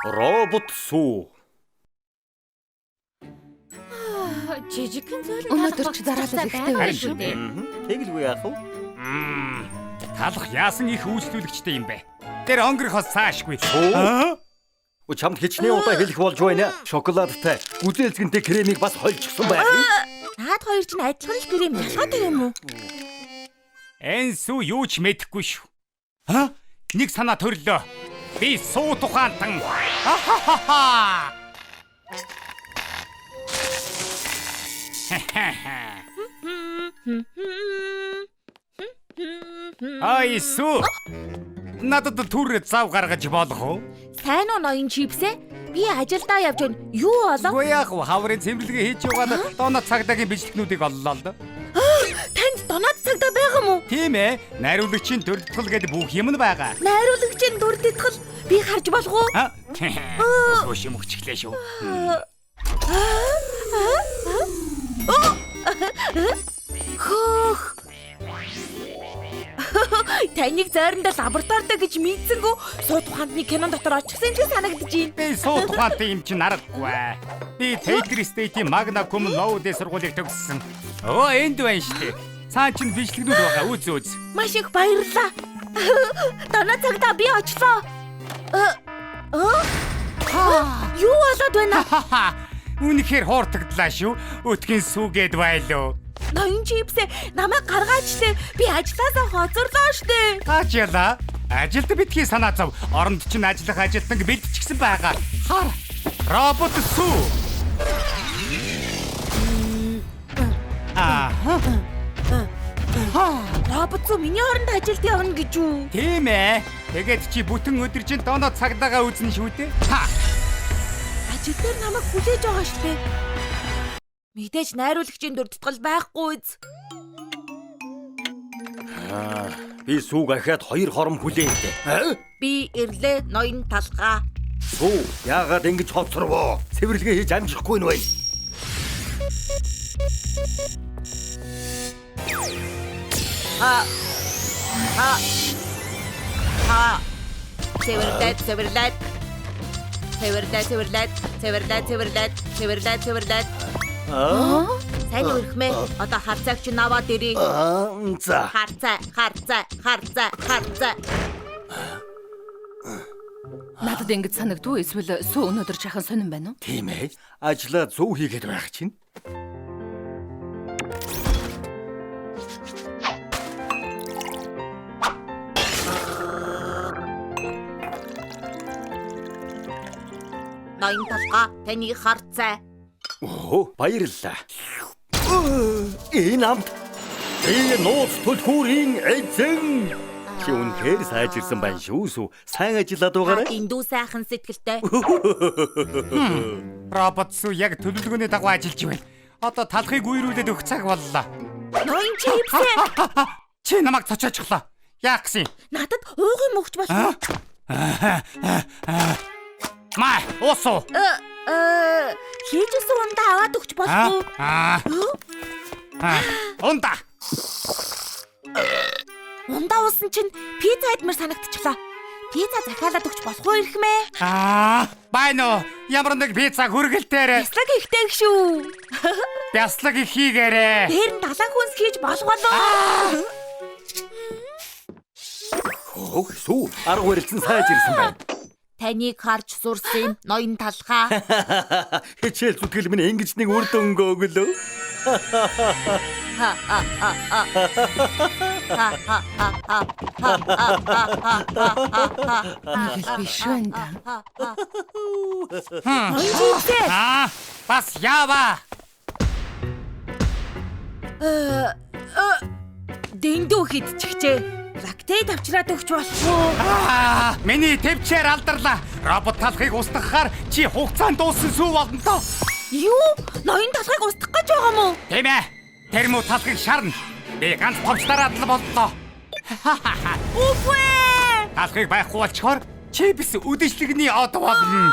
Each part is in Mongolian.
Робот сүү. Жижигхэн зөөлөн Өнөөдөр ч дараалал ихтэй байна шүү дээ. Тэгэлгүй яах вэ? Талах яасан их үйлчлүүлэгчтэй юм бэ? Тэр өнгөрөхөөс цаашгүй. Чамд хичнээн удаа хэлэх болж байна. Шоколадтай, гүзээлзгэнтэй кремийг бас хольчихсон байх. Наад хоёр чинь адилхан л крем ялгаатай юм уу? Энсүү юу ч мэдэхгүй шүү. Нэг санаа төрлөө. Би суу тухаантан. Ай сүү. Надад түр зав гаргаж болох уу? Сайн уу ноён чипсээ? Би ажилдаа явж байна. Юу болов? Үгүй яах вэ? Хаврын цэмэрлэгээ хийж яваад доноо цагтаагийн бичлэгнүүдийг оллоо л да. Танд доноод цагдаа байгаа мó? Тийм ээ. Найруулагчийн төрөлтгөл гэдэг бүх юм нь байгаа. Найруулагчийн дүрдэтгэл би харж болох уу? Өөш юм өчглээ шүү. Хөөх. Таныг зойрондоо лабораторид гэж мэдсэнгүү суу тухайд нэг кинон дотор очихсан ч санагдаж байна. Би суу тухайтай юм чинь аргагүй. Би Taylor State-ийн Magna Cum Laude сургуулийг төгссөн. Энд байна шүү дээ. Цаан чинь бичлэгнүүд байгаа. Үз. Маш их баярлалаа. Доноо цагдаа би очлоо. Юу болоод байна? Үнэхээр хууртагдлаа шүү. Өтгөн сүүгээд байлоо. Ноён чипсээ намайг гаргаачлаа. Би ажилласаа хоцорлоо штэ. Таачяла. Ажилд битгий санаа зов. Оронд чинь ажиллах ажилтнаг бэлтчихсэн байгаа. Хар. Робот сүү. Робот зүү миний оронд ажилд явна гэж үү? Тийм ээ. Тэгээд чи бүтэн өдөр чинь доноо цагдаагаа үзнэ шүү дээ. Ажил дээр намайг хүлээж байгаа штэ. Мэдээж найруулагчийн дүрдэтгэл байхгүй үз. Би сүүг ахаад 2 хором хүлээв. Би ирлээ ноён талхаа. Сүү, яагаад ингэж хоцорвоо? Цэвэрлэгээ хийж амжихгүй нь бай. Цэвэрлээд. Сайн өрхмээ. Одоо харцааг чи наваад ирээ. За. Харцаа. Надад ингэж санагдгүй эсвэл сүү өнөөдөр жахан сонирн байна уу? Тийм ээ. Ажлаа зөв хийгээд байх чинь. Ноён талхаа таны харцаа. Баярлалаа. Энэ амт. Нууц төлхүүрийн эзэн. Чи үнэхээр сайжирсан байна шүү сүү. Сайн ажиллаад байгаарай. Эндүү сайхан сэтгэлтэй. Робот сүү яг төлөвлөгөөний дагуу ажиллаж байна. Одоо талхыг үерүүлээд өгөх цаг боллоо. Ноён чипсээ. Чи намайг цочоочлоо. Яах гэсэн? Надад уугын мөгч болсон. Маа, уусуу. Хийжсэн ундаа аваад өгч болох уу? Унда. Ундаа уусан чинь пицца идмэр санагдчихлаа. Пицца захиалаад өгч болох уу ирхмээ? Байна уу? Ямар нэг пицца хүргэлтээр. Бяслаг ихтэй шүү. Бяслаг их хийгээрээ. Тэр нь далайн хүнс хийж болох болоо. Сүү, арга барилсан сайжирсан байна. Таныг харж сурсан юм ноён талхаа. Хичээл зүтгэл минь ингэж нэг үр дүн өгөөлөө. Биш байна. Бас яава. Дэндүү хидчихжээ. Лактейд авчраад өгч болов. Миний төвчээр алдарлаа. Робот талхыг устгахаар чи хугацаанд дууссан сүү болно тоо. Юу? Ноён талхыг устгах гэж байгаа мó? Тийм ээ. Тэр муу талхыг шарна. Би ганц товчлараад л боллоо. Үгүй. Талхыг байхгүй болчоор чи бис үдэшлэгний од болно.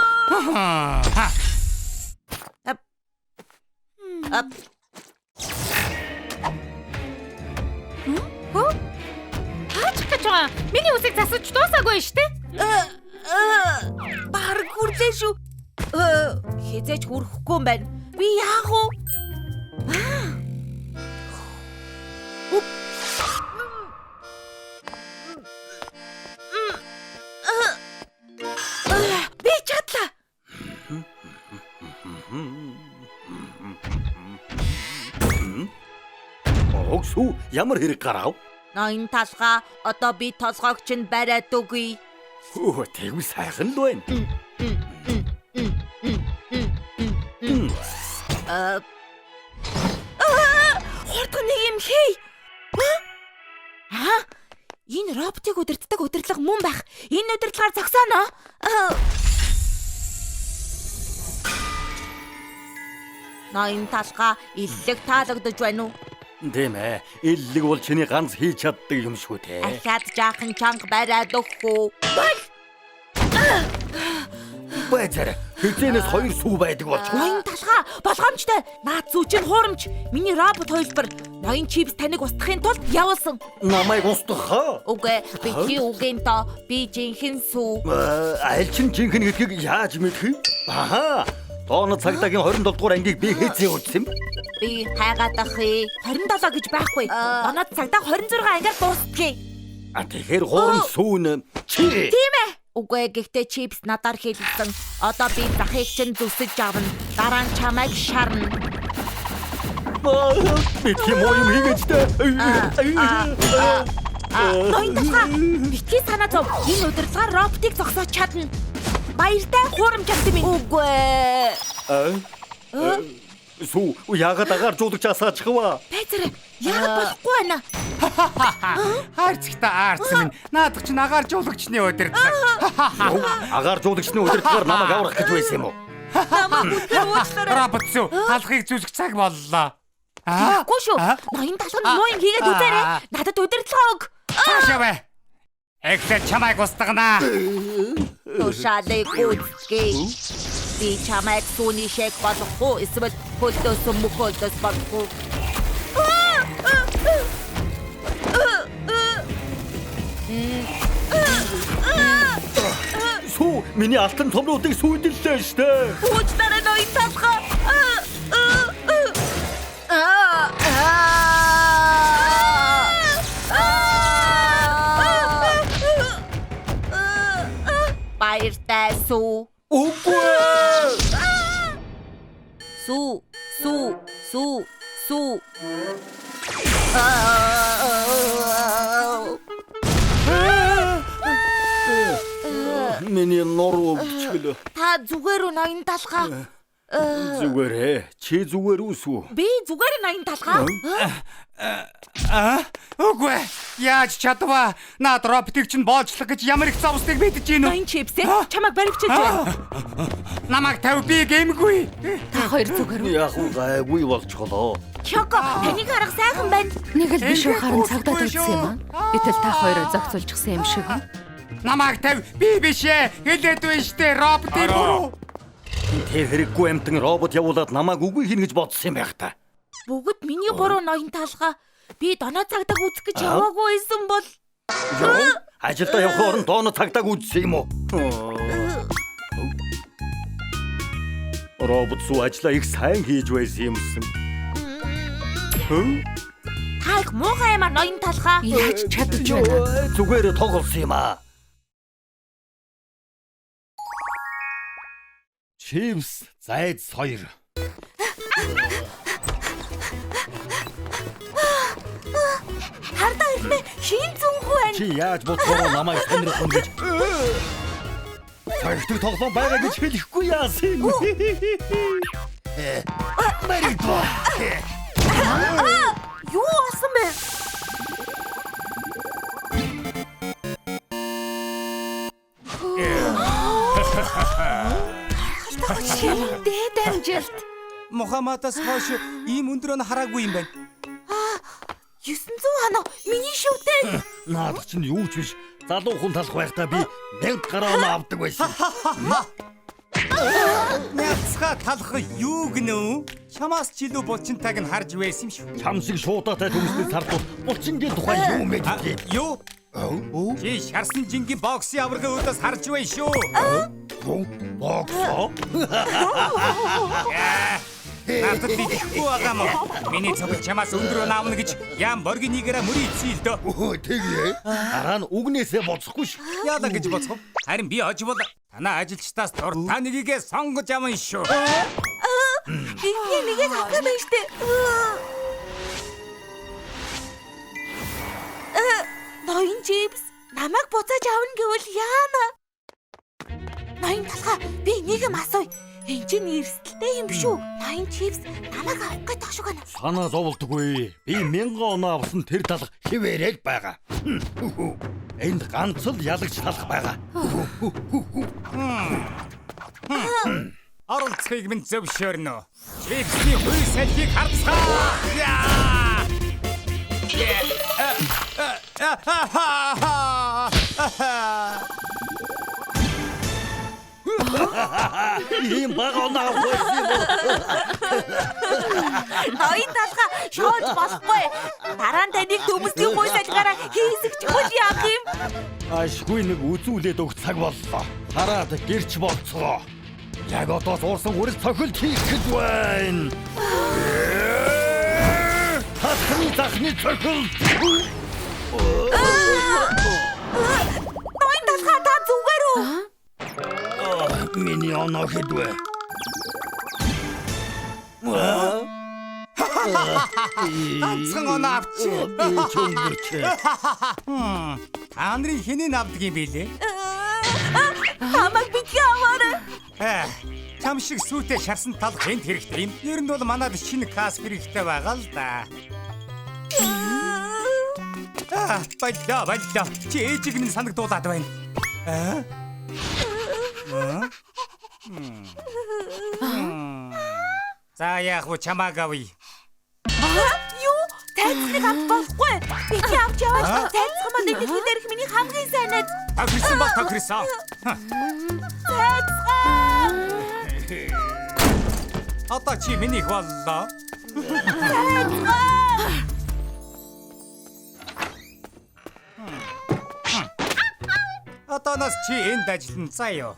Миний үсийг засаж дуусаагүй шүү дээ. Бараг хүрлээ шүү. Хизээч хүрэхгүй юм байна. Би яах вэ? Би чадлаа. Огсуу ямар хэрэг гарав? Ноён талхаа одоо би толгойг чинь бариад өгье. Хөө тэгвэл сайхан л байна. Хурдан нэг юм хий. Энэ роботыг удирддаг удирдлага мөн байх. Энэ удирдлагаар зогсооно. Ноён талхаа иллэг таалагдж байна уу? Тийм ээ. Иллэг бол чиний ганц хийж чаддаг юм шүү те. Ахаад жаахан чанга бариад өгөхгүй. Бэзэр. Хизэнээс 2 сүү байдаг болчих. Ноён талхаа болгоомжтой. Наад зүү чинь хуурамч. Миний робот хойлбор. Ноён чипс таныг устгахын тулд явуулсан. Намайг устгах. Үгүй би чи үгийн тоо. Би жинхэнэ сүү. Аль чин жинхэнэ гэдгийг яаж мэдэх вэ? Аха. Тооно цагдаагийн 27 дугаар ангийг би хийцээ үзсэн. Би хайгаад ахъя. 27 гэж байхгүй. Оноод цагдаа 26 ангиар дуустгий. Тэгэхээр хуурын сүүн чи. Тийм ээ. Үгүй гэхдээ чипс надаар хэлсэн. Одоо би захыг чинь зүсэж авна. Дараа нь чамайг шарна. Би тийм юм хийгээч дээ. Ноён талхаа. Битгий санаа зов. Энэ удирдлагаар роботыг зогсоож чадна. Баяртай хуурамч авсан минь. Үгүй. Сүү яагаад агаар жуулагч асаачих вэ? Петр яагаад болохгүй байна? Хайрцагтаа аарсан минь. Наадах чинь агаар жуулагчны удирдлага. Агаар жуулагчны удирдлагаар намайг аврах гэж байсан юм уу? Намайг үгээр уучлаарай. Робот сүү талхыг зүсэх цаг боллоо. Тэгэхгүй шүү. Ноён талханд муу юм хийгээд үзээрэй. Надад удирдлага өг. Цаашаа бай. Эхлээд чамайг устгана. Тушаалыг үзье. Би чамайг сүүний шиг болохгүй. Эсвэл хөлдөөс мөхөлдөөс болохгүй. Сүү миний алтан томнуудыг сүйдэллээ штэ. Уучлаарай ноён талхаа. Баяртай сүү. Үгүй. Сүү. Миний нор өвчлөө. Та зүгээр үү ноён талхаа? Зүгээрээ. Чи зүгээр үсүү? Би зүгээр ноён талхаа. Үгүй. Яаж чадваа? Наад роботыг чинь боолчлох гэж ямар их зовсныг мэдэж гин үү? Ноён чипс чамайг баривчилж байна. Намайг тавь би гэмгүй. Та хоёр зүгээр үү? Яг уу гайгүй болчихлоо. Чоко таныг харах сайхан байна. Нэг л биш үү харин цагдаад үзсэн юм аа. Гэтэл та хоёроо зохицуулчихсан юм шиг үү? Намайг тавь би бишээ. Хэлээд байна штэ роботыг буруу. Тэр хэрэггүй амтан робот явуулаад намайг үгүй хийнэ гэж бодсон юм байх та. Бүгд миний буруу ноён талхаа. Би доноо цагдаа үзэх гэж яваагүй байсан бол Юу? Ажилдаа явах оронд дооно цагдааг үзсэн юм уу? Робот сүү ажлаа их сайн хийж байсан юмсан. таах муухай юм ноён талхаа. Яаж чадж байна? Зүгээр тоглосон юм аа. Чипс зайд соёр. Хардаа ирмэ шин зүнхүү байна. Чи яаж бодохоор намайг сонирхон гэж. Цагтыг тоглоом байгаа гэж хэлэхгүй яасан. Марито. Юу болсон бэ? Дээд амжилт. Мухаммадаас хойш ийм өндөрөө хараагүй юм байна. 900 хоноо миний шивтэй. Наад чинь юу ч биш. Залуу хүн талах байхдаа би 1000 гаруй оноо авдаг байсан. Няцха талах юу гэнэ? Чамаас ч илүү булчинтайг нь харж байсан юм шүү. Чам шиг шуудаатай төмсний сардууд булчингийн тухай юу мэддэг? Юу? Чи шарсан жингийн боксын аваргын өөдөөс харж байна шүү. Боксоо? Надад итгэхгүй байгаа мó. Миний цогц чамаас өндөр наавна гэж яам боргийн нэгээрээ мөрийцээ л дөө. Тэгээ. Дараа нь үгнээсээ боцохгүй ш. Яалаа гэж боцгов. Харин би ож бол танаа ажилчдаас дуртай нэгийгээ сонгож авна шүү. Би нэгээ авах юм байна штэ. Ноён чипс намайг буцааж авна гэвэл яана? Ноён талхаа би нэг юм асууя. Энд чинь эрсдэлтэй юм шүү. Ноён чипс намайг авах гэж ташгүй гэнэ. Санаа зовлтгүй. Би 1000 оноо авсан тэр талх хിവэрэг байгаа. Энд ганц л ялагч талх байгаа. Оролцохыг минь зөвшөөрнө. Чипсний хүй салхийг харцгаа. Ийм бага оноо авсан. Ноён талхаа шоож болохгүй. Дараа нь таныг төмөсгийн хүй салгаараа хийсэгчгүй яах юм? Ашгүй нэг үзүүлээд өгөх цаг боллоо. Хараад гэрч болцгоо. Яг одоо уурсан үрэл цохилт хийх гэж байна. Хатны захны цохилт. Ноён талхаа та зүгээр үү? Миний оноо хэдвэ? Ганцхан оноо авчих. Би чөнгөрч. Та нарын хэнийг авдаг юм бэ лээ? Намайг битгий аваарай. Чам шиг сүйтэй шарсан талх энд хэрэгтэй юм. Ер нь бол манад шинэ каспер хэрэгтэй байгаа л да. Баялаа. Чи ээжиг минь санагдуулаад байна. За яах вэ чамааг авъя. Юу? Тайцныг авах болохгүй. Би чи авч яваач. Тайцхан маань нэг дээрх миний хамгийн сайн найз. Тохирсон бол тохирсон. Тайцхан! Одоо чи минийх боллоо. Одооноос чи энд ажиллана заяа.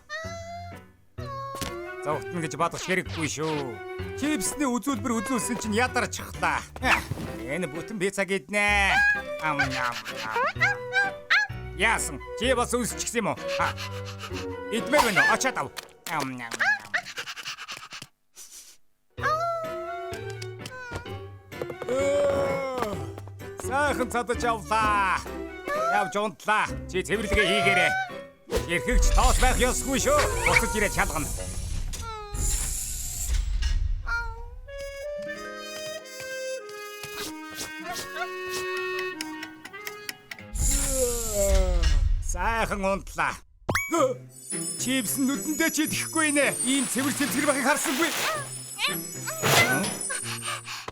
Зовтно гэж бодох хэрэггүй шүү. Чипсний үзүүлбэр үзүүлсэн чинь ядарчихлаа. Энэ бүтэн би цаг иднэ. Яасан? Чи бас үсчихсэн юм уу? Идмээр байна. Очоод ав. Сайхан цадаж авлаа. Явж унтлаа. Чи цэвэрлэгээ хийгээрэй. Эрхэгч тоос байх ёсгүй шүү. Буцаж ирээд шалгана. Сайхан унтлаа. Чипс нүдэндээ ч идэхгүй нэ. Ийм цэвэр байхыг харсангүй.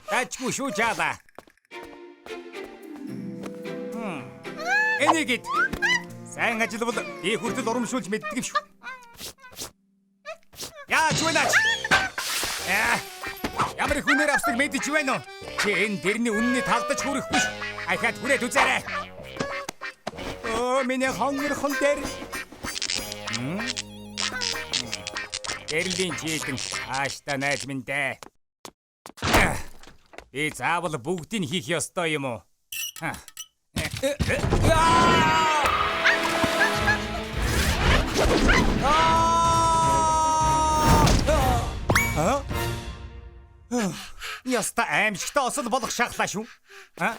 Тачгүй шүү жаалаа. Энийгэд сайн ажиллавал би хүртэл урамшуулж мэддэг юм шүү. Яаж вэнаач? Ямар их үнээр авсныг мэдэж байна уу? Чи энэ дэрний үнний талдаж хүрэхгүй шүү. Ахаад хүрээд үзээрэй. Миний хонгорхон дээр. Эрлийн чийдэн ааштай найз минь дээ. Би заавал бүгдийг хийх ёстой юм уу? Яста аимшигтай осол болох шахлаа шүү. За.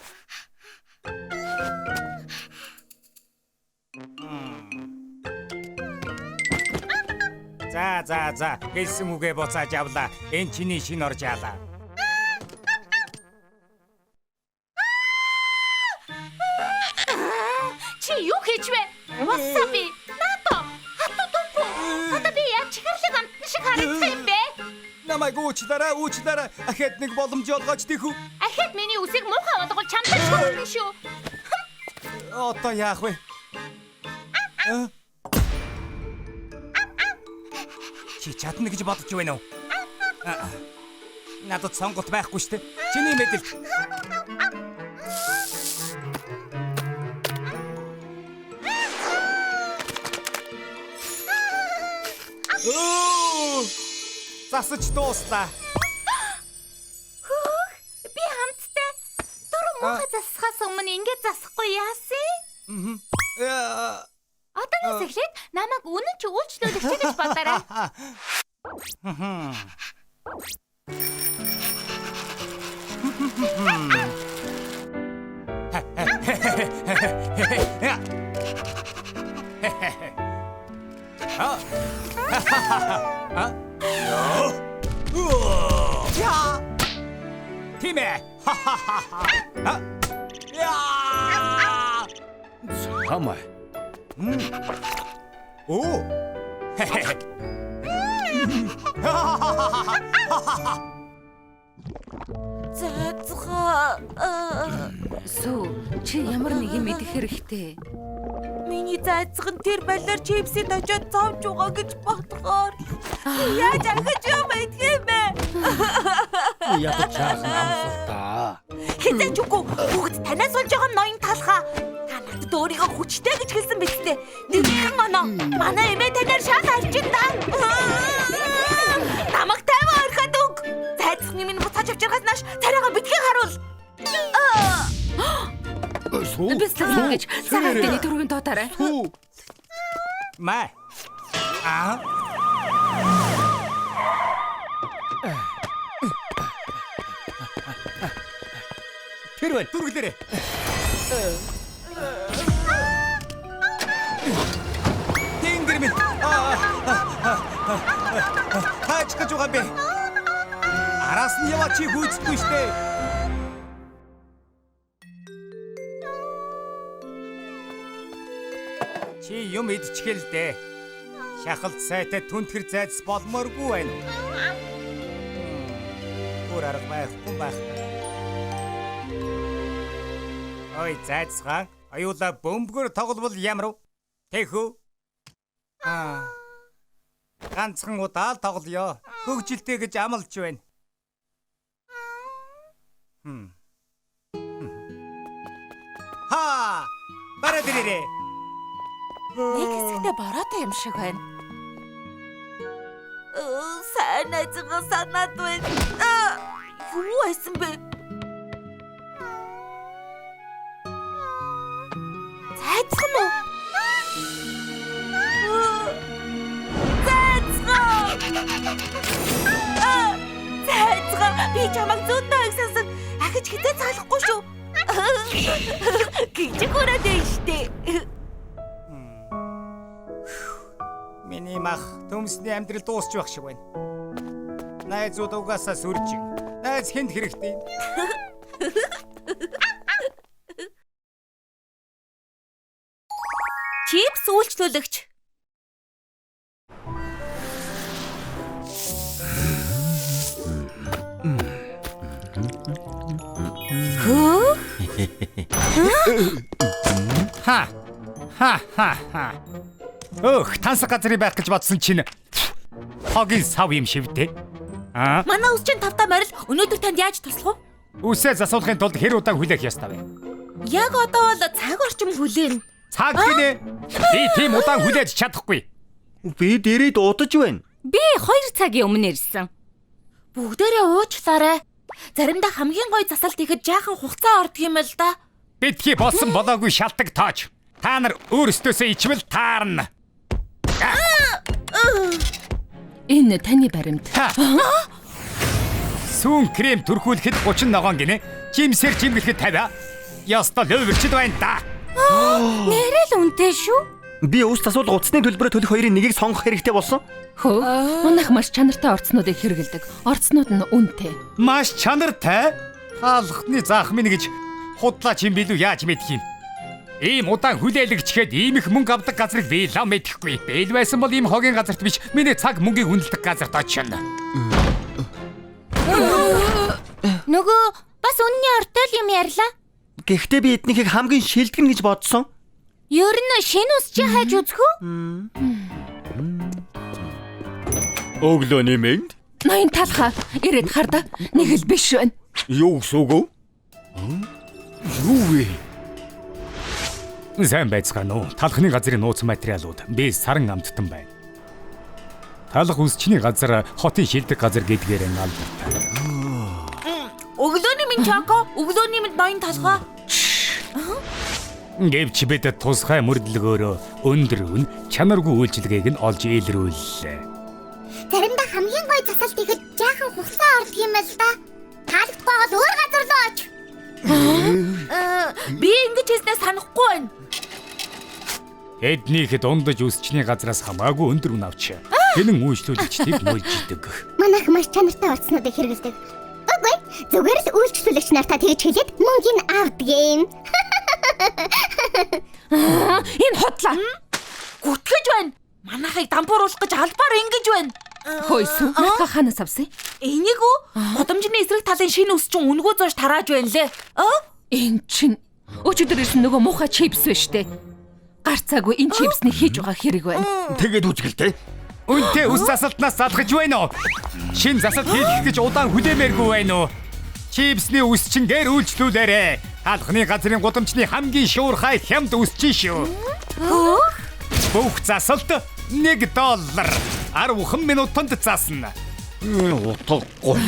Хэлсэн үгээ буцааж авлаа. Энд чиний шин орж яалаа. Чи юу хийж вэ? Васаби, нато, хатутумпу. Одоо би яаж чихэрлэг амтан шиг харагдсан юм бэ? Намайг уучлаарай. Ахад нэг боломж олгооч тийхүү. Ахад миний үсийг муухай болгол чамтай шүүрнэ шүү. Одоо яах вэ? Чи чадна гэж бодож байна уу? Надад сонголт байхгүй шүү дээ. Чиний мэдээлэл. засаж дууслаа. Би хамттай дөрөв муухай засахаас өмнө ингэж засахгүй яасан? Одоогоос эхлээд намайг үнэн ч үйлчлүүлэх чи гэж бодоорой. Тимэ. Хамаа. Оо. Зайцгаа. Сүү, чи ямар нэг юм мэдэх хэрэгтэй. Миний зайцхан тэр балиар чипсэд очиод зовж байгаа гэж бодохоор яаж ахиж юм байдгийм бэ? Ядаж чаахан амсалтаа. Хизээч үгүй бүгд танаас болж байгаа ноён талхаа. Та надад өөрийгөө хүчтэй гэж хэлсэн биз дээ. Нэгэн оноо. Манай эмээ танаар шал арчин даа. Намайг тайван орхоод өг. Зайцхны минь буцааж авчирхаас нааш царайгаа битгий харуул. Би сэлэн гэж цагаан дэний түрүүгийн доотаарай. Маа. Тэр байна. Дүргэлээрээ. Тэнгэр минь. Хаач гэж байгаа бэ? Араас нь яваа чи хүйцэхгүй штэ. Чи юм идчихэл дээ. Шахалт сайтай түнтгэр зайдас болмооргүй байна. Өөр арга байхгүй байх. Ой зайцхан, аюула бөмбөгөр тоглол ямар вэ? Тэхүү. Ганцхан удаа тоглоё. Хөгжилтэй гэж амлаж байна. Ха! Барадэрээ. Нэг хэсэгтээ бороотой юм шиг байна. Сайн найзгаа санаад байна. Юу байсан бэ? Зайцхан уу? Зайцхан! Би чамайг зөндөө ихсэнсэн. Ахиж хитэ цаалахгүй шүү. Гэж хүрээд байна штэ. Миний мах төмсний амьдрал дуусч байх шиг байна. Найзууд угаасаа сүржин. Найз хэнд хэрэгтэй. Чипс үйлчлүүлэгч. Ха. Өх, тансаг газрын байх гэж бодсон чинь хогийн сав юм шивдэ. Манай ус чинь тавтаа морил өнөөдөр танд яаж туслах вэ? Үсээ засуулахын тулд хэр удаа хүлээх ёстой вэ? Яг одоо бол цаг орчим хүлээн. Цаг гинэ. Би тийм удаан хүлээж чадахгүй. Би дээрээ дуудаж байна. Би 2 цагийн өмнө ирсэн. Бүгдээрээ уучлаарай. Заримдаа хамгийн гоё засалт ихэд жаахан хугацаа ордог юм л да. Битгий болсон болоогүй шалтак тоож. Та нар өөрсдөөсөө ичмэл таарна. Энэ таны баримт. Сүүн крем түрхүүлэхэд 30 ногоон гинэ. Жимсэр жимгэлэхэд 50. Яста лөвөрчд байна да. Нэрэл үнэтэй шүү. Би ус засвал утасны төлбөрөөр төлөх хоёрын нэгийг сонгох хэрэгтэй болсон. Манайх маш чанартай орцнуудыг хэрэгэлдэг. Орцнууд нь үнэтэй. Маш чанартай. Хаалхны заахмын гэж худлаач юм билүү яаж мэдх юм? Ийм удаан хүлээлгчгээд ийм их мөнгө авдаг газрыг би лам мэдэхгүй. Бэл байсан бол ийм хогийн газарт биш, миний цаг мөнгийг үнэлдэг газарт очино. Нөгөө бас үнний ортой юм ярьлаа. Гэхдээ би эднийхийг хамгийн шилдэгэн гэж бодсон. Ер нь шинэ ус чи хайж үзэх үү? Өглөө нэмэнд. Ноён талхаа ирээд харда. Нэг л биш байна. Юу гэсэн үг вэ? Юу вэ? Сайн байцгаана уу? Талхны газрын нууц материалууд би саран амттан байна. Хаалга үсчний газар хотын шилдэг газар гэдгээр алдартай. Өглөөний минь Чако, өглөөний минь ноён толгой. Гэвч бид тусгай мөрдлөгөөрөө өндөр өн чанаргүй үйлчилгээг нь олж илрүүллээ. Заримдаа хамгийн гоё засалт ихэд жаахан хугацаа ордог юм л да. Таалагдахгүй бол өөр газар руу оч. Би ингэж хийснээр санахгүй байна. Эднийхэд ундаж үсчний газраас хамаагүй өндөр өн авч тэнэн үйлчлүүлэгчдийг мөрж идэг. Манайх маш чанартай орцнуудыг хэрэглэдэг. Үгүй, зүгээр л үйлчлүүлэгч нартаа тэгж хэлээд мөнгөний авдаг юм. Энэ хотлаа. Гүтгэж байна. Манайхыг дампууруулах гэж албаар ингэж байна. Хойсоо надад ханаас авсан? Энийг үү? Гудамжны эсрэг талын шинэ үс чинь үнгөө зоош тарааж байна лээ. Энд чинь өчигдөр ирсэн нөгөө муухай чипс биш үү? Гарцаагүй энэ чипсний хийж байгаа хэрэг байна. Тэгээд үзгэлтэй. Үнтэй үс засалтнаас залгаж байна уу? Шин засалт хийх гэж удаан хүлээмээргүй байна уу? Чипсний үс чин гэр үйлчлүүлээрэ. Хаалхны газрын гудамжны хамгийн шуурхай хямд үс чинь шүү. Бүх засалт $1. 10 минутанд заасна. Утгагүй.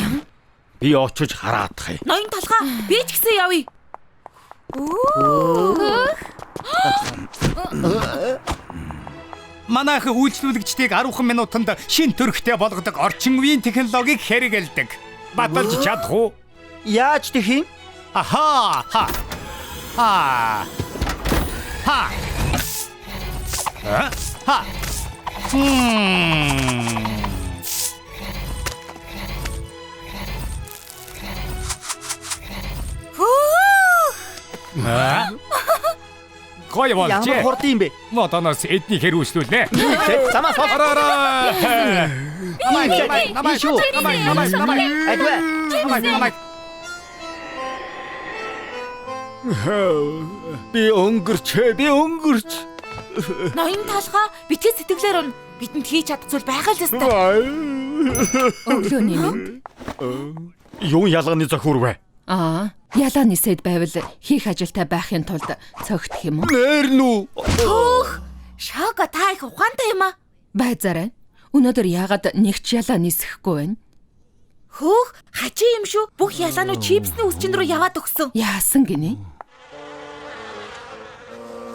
Би очиж хараадах юм. Ноён толгой, би ч гэсэн явъя. Манайх үйлчлүүлэгчдийг 10 минутанд шин төрхтэй болгодог орчин үеийн технологиг хэрэгэлдэг. Баталж чадах уу? Яаж тэх юм? Аха! Ха! Ха! Ха! Ха! Гоё болжээ. Ямар хурд юм бэ? Модоноос эдний хэрүүлслүүлнэ. Замаа сол. Араа. Намайг. Айдвэ. Би өнгөрч. Ноён толгой, битгий сэтгэлээр өн бидэнд хийж чадах зүйл байгаа л ёстой. Өглөөний минь. Юу ялгааны зохиур вэ? Ялааны сэд байвал хийх ажилтай байхын тулд цогтх юм уу? Нэр нү. Шоко та их ухаантай юм аа. Байзаарай. Өнөөдөр яагаад нэг ч ялаа нисэхгүй байна? Хөөх, хажи юм шүү. Бүх ялаанууд чипсний үсчин рүү яваад өгсөн. Яасан гинэ?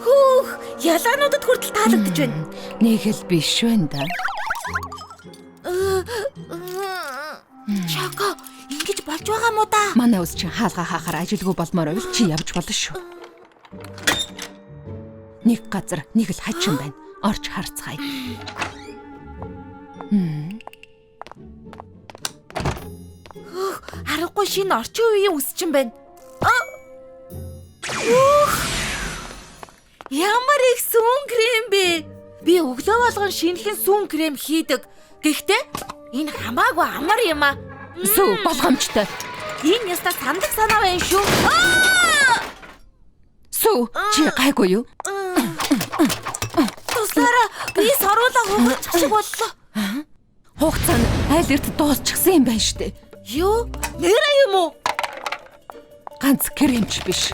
Хөөх, ялаануудад хүртэл таалагдж байна. Нэг л биш байна да. Шоко, ингэж болж байгаа мó да? Манай ус чинь хаалга хаахаар ажилгүй болмоор байвал чи явж болно шүү. Нэг газар нэг л хачин байна. Орж харцгаая. Харахгүй шинэ орчин үеийн үсчин байна. Ямар их сүүн крем бэ? Би өглөө болгон шинэхэн сүүн крем хийдэг. Гэхдээ энэ хамаагүй амар юм аа. Сүү болгоомжтой. Энэ ястаа сандаг санаа байна шүү. Сүү чи гайгүй юу? Туслаараа би соруулаа хугачих шиг боллоо. Хугацаа нь аль эрт дуусчихсан юм байна штэ. Юу? Нэрээ юм уу? Ганц кремч биш.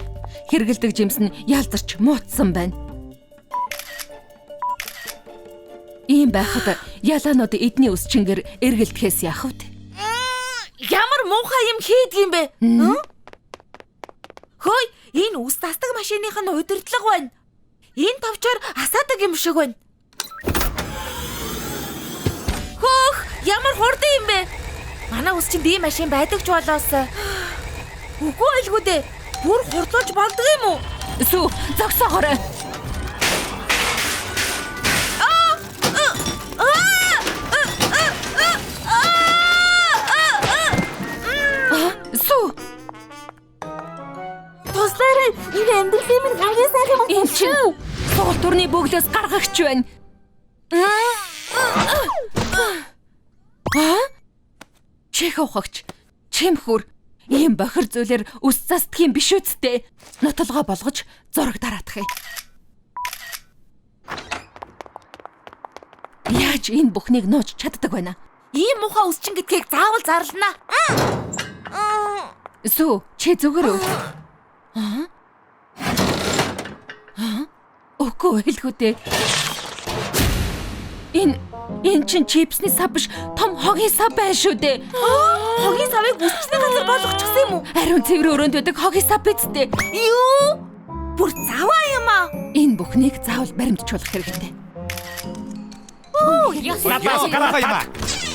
Хэргэлдэг жимс нь ялдарч муутсан байна. Ийм байхад ялаанууд эдний ус чингэр эргэлдэхээс яах вэ? Ямар муухай юм хийдэг юм бэ? Хөөе, энэ ус тасдаг машиных нь удирдлага байна. Энэ товчоор асаадаг юм шиг байна. Хөөх, ямар хурдан юм бэ? Манай ус чинь ийм машин байдаг ч болоос. Үгүй байлгүй дээ. Бүр хурдлуулж болдог юм уу? Сүү, зогсоогоорой. Сүү. Туслаарай, энэ амьдралын минь хамгийн сайхан юм. Энэ чинь суултурны бөглөөс гаргагч байна. Чих ухагч, чимхүр. Ийм бохир зүйлэр үс застдаг юм биш үсттэй. Нотолгоо болгож зураг дараадах юм. Яаж энэ бүхнийг нууж чаддаг байна? Ийм муухай үсчин гэдгийг заавал зарлана. Сүү, чи зүгээр үү? Үгүй хэлгүй дээ. Энэ Энэ чин чипсний сав биш, том хогийн сав байна шүү дээ. Хогийн савыг үсчний газар болгочихсон юм уу? Ариун цэвэр өрөөнд байдаг хогийн сав биз дээ. Юу? Бүр заваа юм аа. Энэ бүхнийг заавал баримтжуулах хэрэгтэй.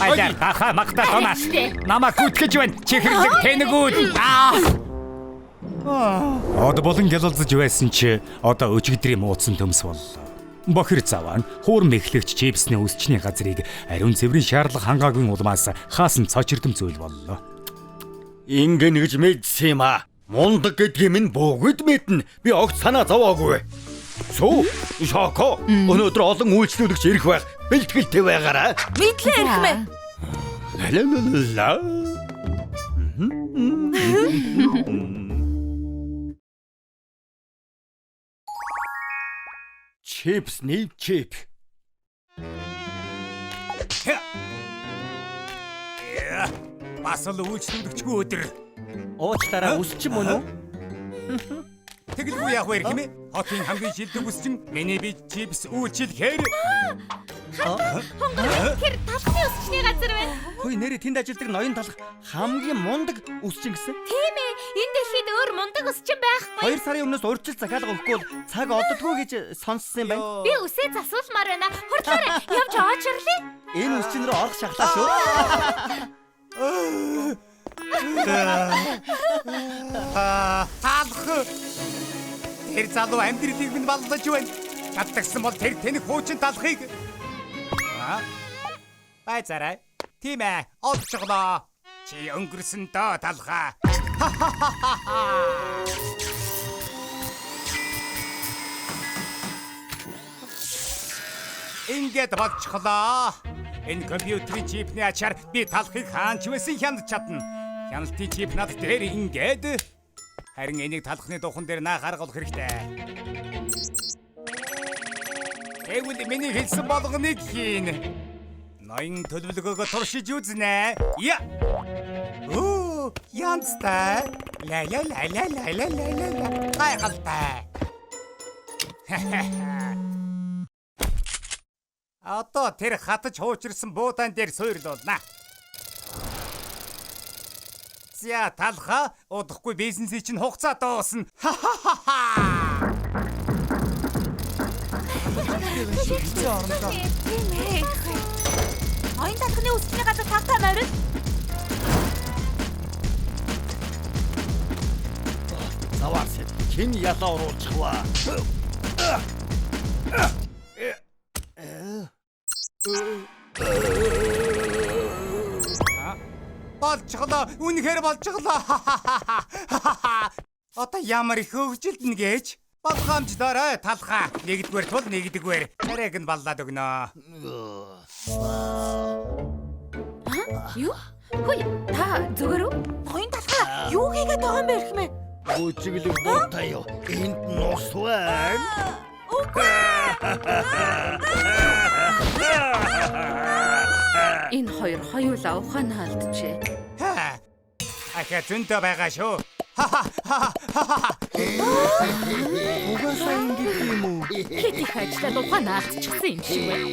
Айдар таха магтаа томас. Намайг гүтгэж байна. Чихэрлэг тэнэгүүд. Од болон гялалзаж байсан чи одоо өчигдрийн муудсан төмс боллоо. Бохир заваа хуурм эхлэгч чипсний үсчний газрыг ариун цэврийн шаарлах хангаагийн улмаас хаасан цочирдом зүйл боллоо. Ингэн гэж мэдсэн юм аа. Мундаг гэдгийг минь бүгд мэднэ. Би огт санаа зовоогүй. Сүү, Шоко, өнөөдөр олон үйлчлүүлэгч ирэх байх. Бэлтгэлтэй байгаарай. Мэдлээ ирхмээ. Ла. Чипс, нив чип. Бас л үйлчлүүлэгчгүй өдөр. Уучлаарай, үсч юм уу? Тэгэлгүй яах вэ хэмээ? Хотын хамгийн шилдэг үсчин миний би чипс үйлчлэхээр. Тэр талхны өсчний газар байна. Хөөе нэрээ тэнд ажилладаг ноён талах хамгийн мундаг үсчин гэсэн. Тийм ээ. Энэ дэлхийд өөр мундаг өсчин байхгүй. 2 сарын өмнөөс урьдчил захиалга өгөхгүй бол цаг оддоггүй гэж сонссон юм байна. Би үсээ засуулмаар байна. Хурдлаарай. Явж очрлээ. Энэ үсчин рүү орох шахлаа шүү. Таалх. Тэр залуу амьдралыг минь баллаж байна. Чаддагсан бол тэр тэнэг хуучин талхыг. Байцаарай. Тийм ээ. Олцголоо. Чи өнгөрсөн доо талхаа. Ингээд болчихлоо. Энэ компьютерийн чипний ачаар би талхыг хаанч байсан хянаж чадна. Хяналтын чип над дээр ингээд. Харин энийг талхны духан дээр наах арга олох хэрэгтэй. Тэгвэл миний хэлсэн болгоныг хийн. Ноён төлөвлөгөөгөө туршиж үзнэ. Я. Оо, янзтай. Ла. Гайхалтай. Одоо тэр хатаж хуучирсан буудаан дээр суйрлуулна. За талха удахгүй бизнесийн чинь хугацаа дуусна. Ноён талхны үсчний газар тавтаа морил. Заваас хэн ялаа оруулчихваа. Болчихлоо. Үнэхээр болчихлоо. Одоо ямар их хөвгөлдөн гэж? Болгоомжлоорой талхаа. Нэгдүгээр тул нэгдүгээр. Арайг нь баллаад өгнө. Юу? Хөөе, та зүгээр үү? Ноён талхаа юу хийгээд байгаа юм бэ ирхмээ? Үчиглэг буутай юу? Энд нус байна. Энэ хоёр хоёулаа ухаанаа алдчихэ. Ахаа зөндөө байгаа шүү. Угаасаа ингэж юм уу? Хэд их ажиллаад ухаанаа алдчихсан юм шиг байна.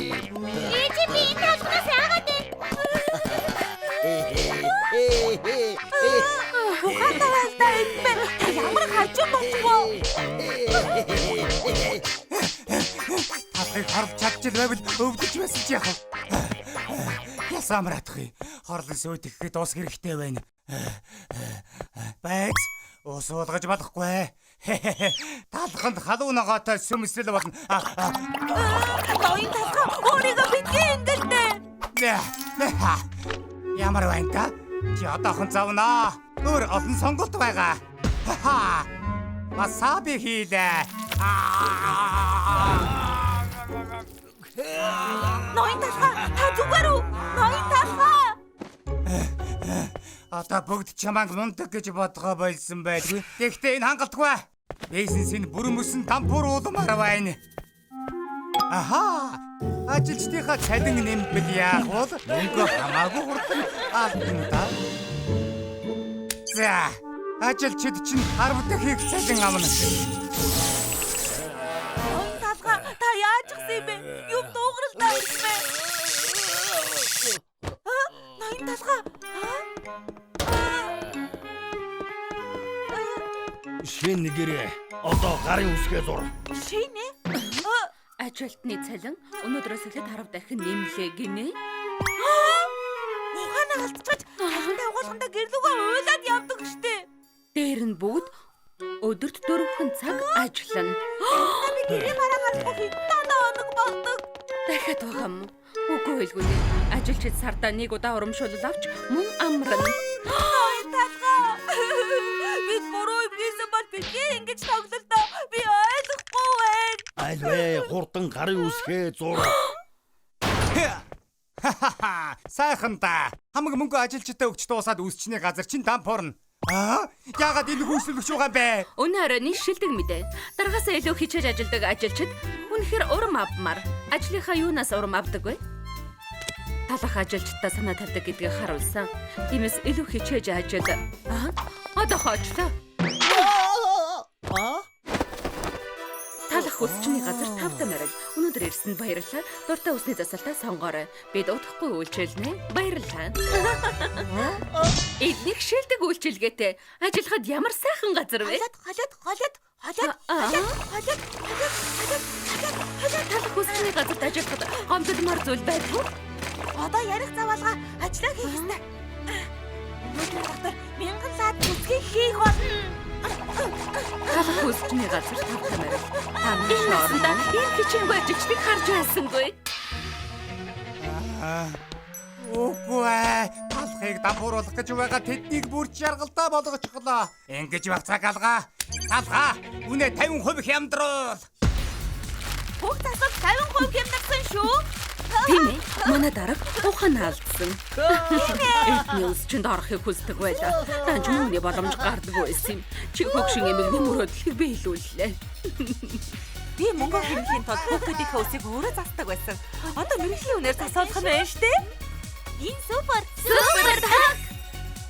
Ээж би энэ талхнаас яагаад вэ? Ухаанаа алдаа ирхмээ. Ямар хажуу болчихвоо? Талхыг харж чадчих байвал өвдөж байсан чи яах вэ? Ясаамраатхыг хорлон сүйтгэхэд ус хэрэгтэй байна. Байц ус уулгаж болохгүй. Талханд халуун ногоотой сүмсэл болно. Ноён талхаа өөрийгөө битгий эндэлдэ. Ямар байна та? Чи одоохон завнаа. Өөр олон сонголт байгаа. Масаби хийлээ. Ноён талхаа та зүгээр үү? Ноён талхаа. Одоо бүгд чамааг мундаг гэж бодгоо болсон байдгүй. Гэхдээ энэ хангалтгүй. Бизнесийн бүрэн мөсөн тампуур уулмаар байна. Аха! Ажилчдынхаа цалин нэмбэл яах вэ? Мөнгө хамаагүй хурдан алдна да. За, ажилчид чинь 10 дахин их цалин авна. Ноён талхаа та яаж гисэн бэ? Юу дуугаралтай ирхмээ? Шин нэгэрээ. Одоо гарын үсгээ зур. Шинэ? Ажилтны цалин өнөөдрөөс эхлээд 10 дахин нэмлээ гинэ. Ухаанаа алдчихаж талтай угаалгандаа гэрлүүгээ уйлаад явдаг штэ. Дээр нь бүгд өдөрт 4 цаг ажиллана. Би нэрээ мараагаад хитаана оног болдог. Дахиад байгаа юм. Үгүй хэлгүй. Ажилчид сардаа нэг удаа урамшуулал авч мөн амрана. Талгаа. Бид буруу юм хийсэн бол битгий ингэж тоглолтоо. Би ойлгохгүй байна. Альвэ хурдан гарын үсгээ зур. Сайхан да. Хамаг мөнгө ажилчдаа өгч дуусаад үсчний газар чинь дампуурна. Яагаад энэ хүүслүүлэгч байгаа юм бэ? Өнөө оройн шилдэг мэдээ. Даргаасаа илүү хичээж ажилдаг ажилчид үнэхээр урам авмаар ажлынхаа юунаас урам авдаг вэ? Талах ажилчдаа санаа тавьдаг гэдгийг харуулсан. Тиймээс илүү хичээж ажил. Одоо хоочлоо. Талах үсчний газар тавтай марил. Өнөөдөр ирсэнд баярлалаа. Дуртай үсний засалтаа сонгоорой. Бид удахгүй үйлчилнэ. Баярлалаа. Эднийг шилдэг үйлчилгээтэй. Ажиллахад ямар сайхан газар вэ? Талах үсчний газарт ажиллахад гомдолмор зүйл байдгүй. Одоо ярих заваалга ажиллаа хийх ёстой. Өнөөдөр доктор 1000 лаад үсгийг хийх болно. Талах үсчний газар тавтай марил. Хамгийн орондоо энэ хичээнгүй ажилчдыг харж байсангүй. Үгүй. Талхыг дампууруулах гэж байгаа тэднийг бүрч жаргалтай болгочихлоо. Ингэж баг цаг алгаа. Талхаа, үнэ 50% хямдруул. Бүгд асуулт 50% хямдсан шүү. Тийм ээ. Манай дарга ухаан алдсан. Эдний үсчинд орохыг хүсдэг байлаа. Данч үүний боломж гардаггүй байсан юм. Чи хөгшин эмэгний мөрөөдлийг биелүүллээ. Би мөнгө хэмжихийн тулд хүүхдүүдийнхээ үсийг өөрөө засдаг байсан. Одоо мэрэгжлийн үнээр засуулах нь байна штэ. Энэ супер.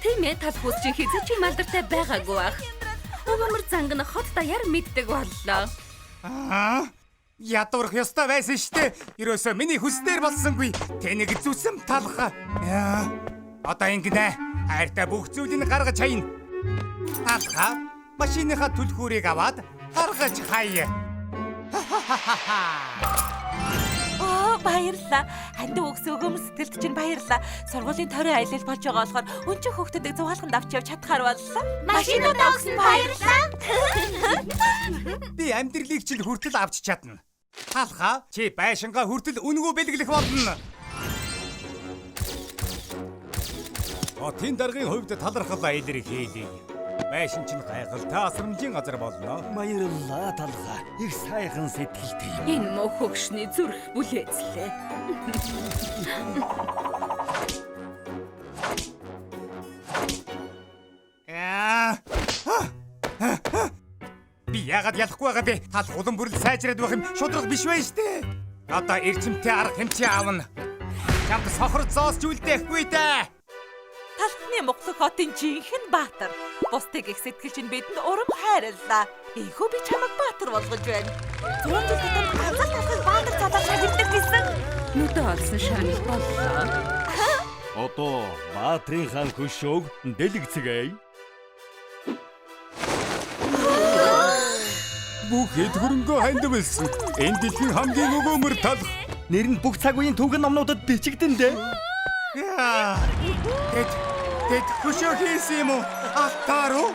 Тийм ээ. Талах үсчин хийцээ чи малдартай байгаагүй бах. Өгөөмөр занг нь хот даяар мэддэг боллоо. Ядуурх ёстой байсан штэ. Ерөөсөө миний хүснээр болсонгүй. Тэнийг зүсэм талах. Одоо ингэнэ. Хайртай бүх зүйлийг гаргаж хаяна. Талах. Машиныхаа түлхүүрийг аваад гаргаж хаяа. Баярлалаа. Хандив өгс өгөөмөр сэтгэлд чинь баярлалаа. Сургуулийн тойрон аялал болж байгаа болохоор өнчиг хүүхдүүдийг зугаалганд авч явж чадхаар боллоо. Машинуудаа өгсөн баярлалаа. Би амьдралыг чинь хүртэл авч чадна. Талхаа, чи байшингаа хүртэл үнгүү бэлгэлэх болно. Отын даргын хувьд талархал илэрхийлье. Байшин чинь гайхалтай асрамжийн газар болно. Баярлалаа талхаа. Их сайхан сэтгэлтэй. Энэ муу хөгшний зүрх бүлээцлээ. Би яагаад ялахгүй байгаа бэ? Тал улам бүрэл сайжраад байх юм шудраг биш байх штэ. Одоо эрчимтэй арга хэмжээ аавна. Чамд сохор зоосч үлдээхгүй дээ. Талхны Монгол хотын жинхэнэ баатар. Бусдыг их сэтгэл чинь бидэнд урам хайрлаа. Ийхүү би чамайг баатар болгож байна. 100 жил татам ганцаар талхыг баатар залгаж хэлдэг гэсэн. Нүдэ олсон шанал боллоо. Одоо баатрын хаан хөшөөг дэлгэцгээе. Бүх хэд хөрөнгөө хандвалсан. Энэ дэлхийн хамгийн өгөөмөр талх. Нэр нь бүх цаг үеийн түүхэн номнуудад бичигдэн дээ. Тэд хөшөө хийсэн юм уу? Алтааруу?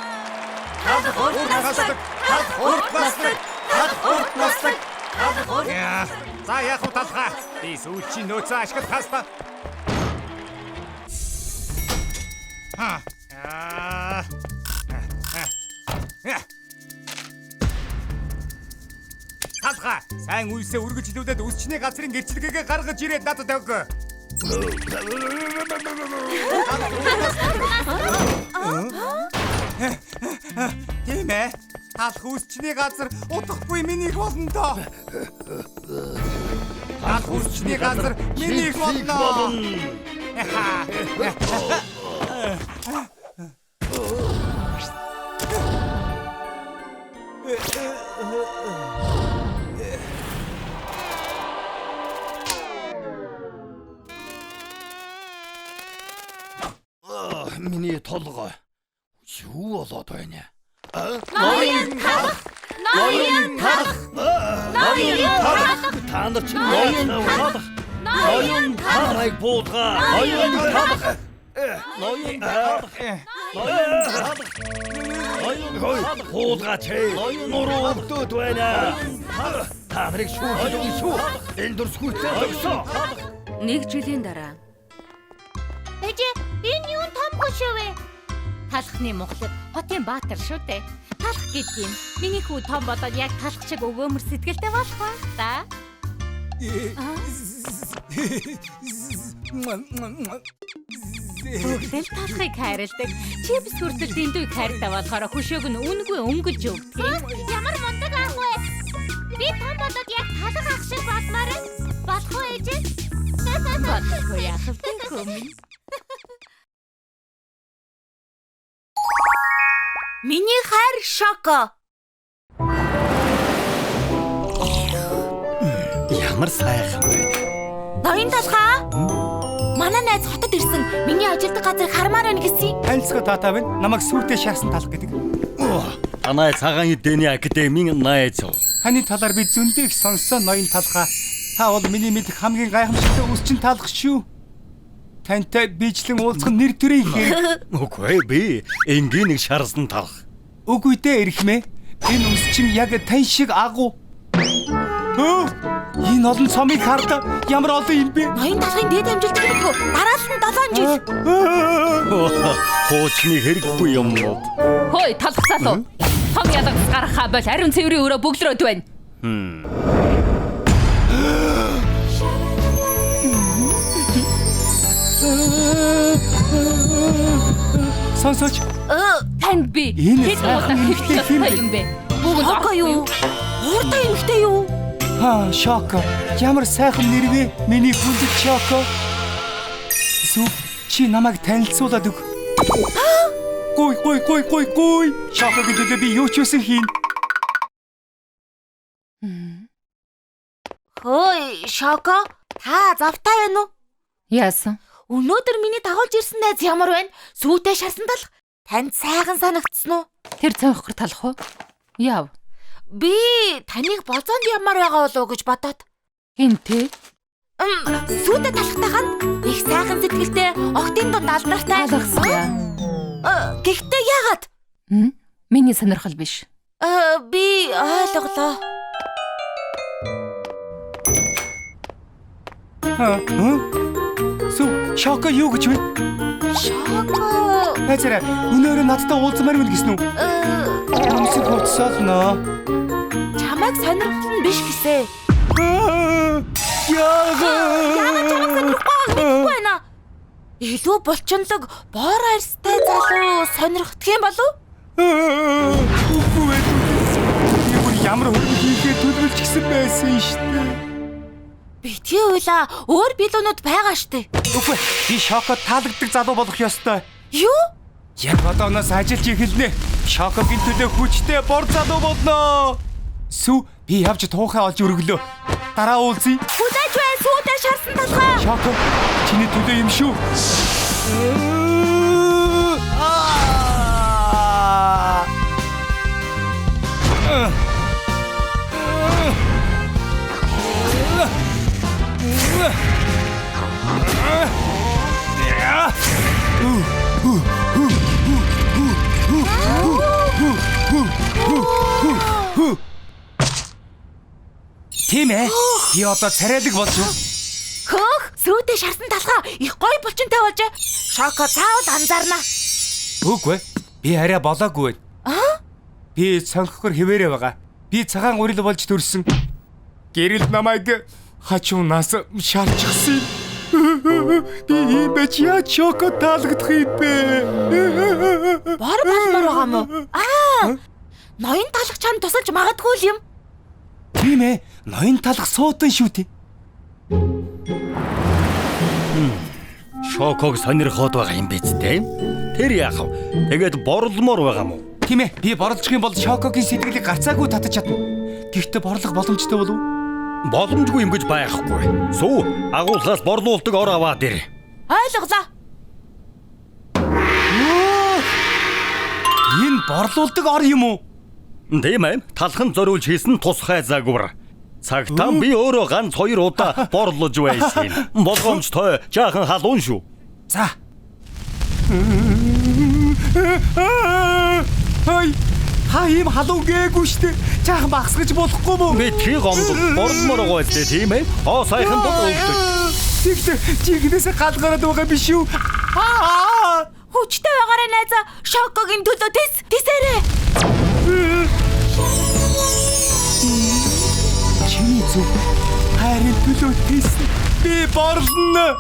За яах вэ талхаа? Би сүүлчийн нөөцөө ашиглах хаста. Талхаа, сайн үйлсээ үргэлжлүүлээд үсчний газрын гэрчлэгээ гаргаж ирээд надад өг. Тийм ээ. Талх үсчний газар утгагүй минийх болно доо. Талх үсчний газар минийх болно. Миний толгой юу болоод байна? Ноён талах. Ноён талах. Ноён талах. Та нар чи ноён талах. Ноён талах буудгаа. Ноён талах. Ноён талах. Ноён талах. Ноён буудгаа чи. Нуруу өвдөд байна. Та нарыг шүүх шүү. Энэ дурсгүйтэй төгсөө. 1 жилийн дараа Ээж энэ юу том хөшөө вэ? Талхны Монголд хотын баатар шүү дээ. Талх гэдэг юм. Миний хүү том болоод яг талх шиг өвөөмөр сэтгэлтэй болох ба та. Бүгдэл талхыг хайрладаг. Чипс хүртэл дэндүү хайртай болохоор хөшөөг нь үнгүй өнгөлж өгдөг. Ямар мундаг ах вэ? Би том болоод яг талх ах шиг болмоор болох уу ээж? Болохгүй яах вэ хөөмин? Миний хайр Шоко. Ямар сайхан бэ. Ноён талхаа. Манай найз хотод ирсэн. Миний ажилтг газрыг хармаар байна гэсэн. Танилцгаа таатаа байна. Намайг сүйтэй шаасан талах гэдэг. Танай цагаан эдэний академийн найз. Таны талаар би зөндөө их сонссон ноён талхаа. Та бол миний мэдих хамгийн гайхамшигтай үсчин талах шүү. Тантай бичлэн уулзах нэр төрийн хэрэг. Үгүй би энгийн нэг шарсан талах. Үгүй дээ эрхмээ. Энэ үсчин яг тань шиг агуу. Энэ олон цомыг хардаа ямар олон юм бэ? Ноён талхын дээд амжилт гэдэггүй. Дараалал нь 7 жил. Хоочны хэрэггүй юм уу? хөөе талхсаалуу. Том ядагс гаргахаа бол ариун цэврийн өрөө бөглөрөөд байна. Сонсооч. Танд би Энэ хэд удаа сайхан эмэгтэй хэлсэн хин бэ? юм бэ? Бүгд Шоко юу? Ууртай эмэгтэй юу? Шоко. Ямар сайхан нэрвэ? Миний хүндэт Шоко. Сү чи намайг танилцуулаад өг. Гой. Шокогийн төлөө би юу ч үсэн хийн. Хөөе, Шоко. Та завтай байна уу? Яасан? Өнөөдөр миний дагуулж ирсэн найз ямар байна? Сүйтэй шарсан талх. Танд сайхан санагдсан уу? Тэр цонхор талах уу? Яв. Би таныг болзоонд ямар байгаа болов уу гэж бодоод. Хин тэ? Сүйтэй талхтайхан их сайхан сэтгэлтэй, октын дунд алдартай. Алгасаа. Гэхдээ яагаад? Миний сонирхол биш. Би ойлголоо. Сү Шоко юу гэж вэ? Шоко. Хайцараа өнөөрөө надтай уулзмаар байна гэсэн үү? Намсыг хоцсоолно. Чамайг сонирхол нь биш гэсэ. Яагаад чамайг сонирхгүй байна? Илүү булчинлаг, боор арьстай залуу сонирхдох юм болов? Үгүй ээ. Би бүр ямар хөрөнгө хийхээ төлөвлөж гисэн байсан шүү дээ. Битгий уйлаа, өөр билүүнүүд байгаа штэ. Үгүй би Шоко таалагддаг залуу болох ёстой. Юу? Яг одооноос ажиллаж эхэлнэ. Шокогийн төлөө хүчтэй бор залуу болно. Сү би явж туухай олж өргөлөө. Дараа уулзъя. Хүлээж бай, сүйтэй шарсан талхаа. Шоко чиний төлөө юм шүү. Тийм ээ. Би одоо царайлаг болж байна. Хөөх, сүйтэй шарсан талхаа их гоё булчинтай болж. Шоко заавал анзаарна. Үгүй. Би арай болоогүй байна. Би цонхгор хിവэрэ байгаа. Би цагаан урил болж төрсөн. Гэрэл намайг хачуунаас шалчихсан. Би ийм байж яаж Шоко таалагдах юм бэ? Бор болмоор байгаа мó. Ноён талх чам тусалж магадгүй юм. Тийм ээ. Ноён талх суудан шүү дээ. Шоког сонирхоод байгаа юм биз дээ. Тэр яах вэ? Тэгээд борломоор байгаа мó. Тийм ээ. Би борлох юм бол Шокогийн сэтгэлийг гарцаагүй татаж чадна. Гэхдээ борлох боломжтой болов уу? Боломжгүй юм гэж байхгүй. Сүү агуулгаас борлуулдаг ор аваад ир. Ойлголоо. Энэ борлуулдаг ор юм уу? Тийм ээ. Талхан зориулж хийсэн тусгай загвар. Цагтаа би өөрөө ганц 2 удаа борлуулж байсан юм. Болгоомжтой жаахан халуун шүү. За. Хай. Хаим халуун гээгүй штэ. Жаахан багсгаж болохгүй мүү? Би тий гомдол борлмоор байгаа зү тийм ээ. Сайхан бол өвдөг. Тэгтээ чигнээс галгараад байгаа биш үү? Хүчтэй байгаарай найзаа. Шокогийн төлөө тисээрээ. Чиний зүг хайрын төлөө тис. Би борлно.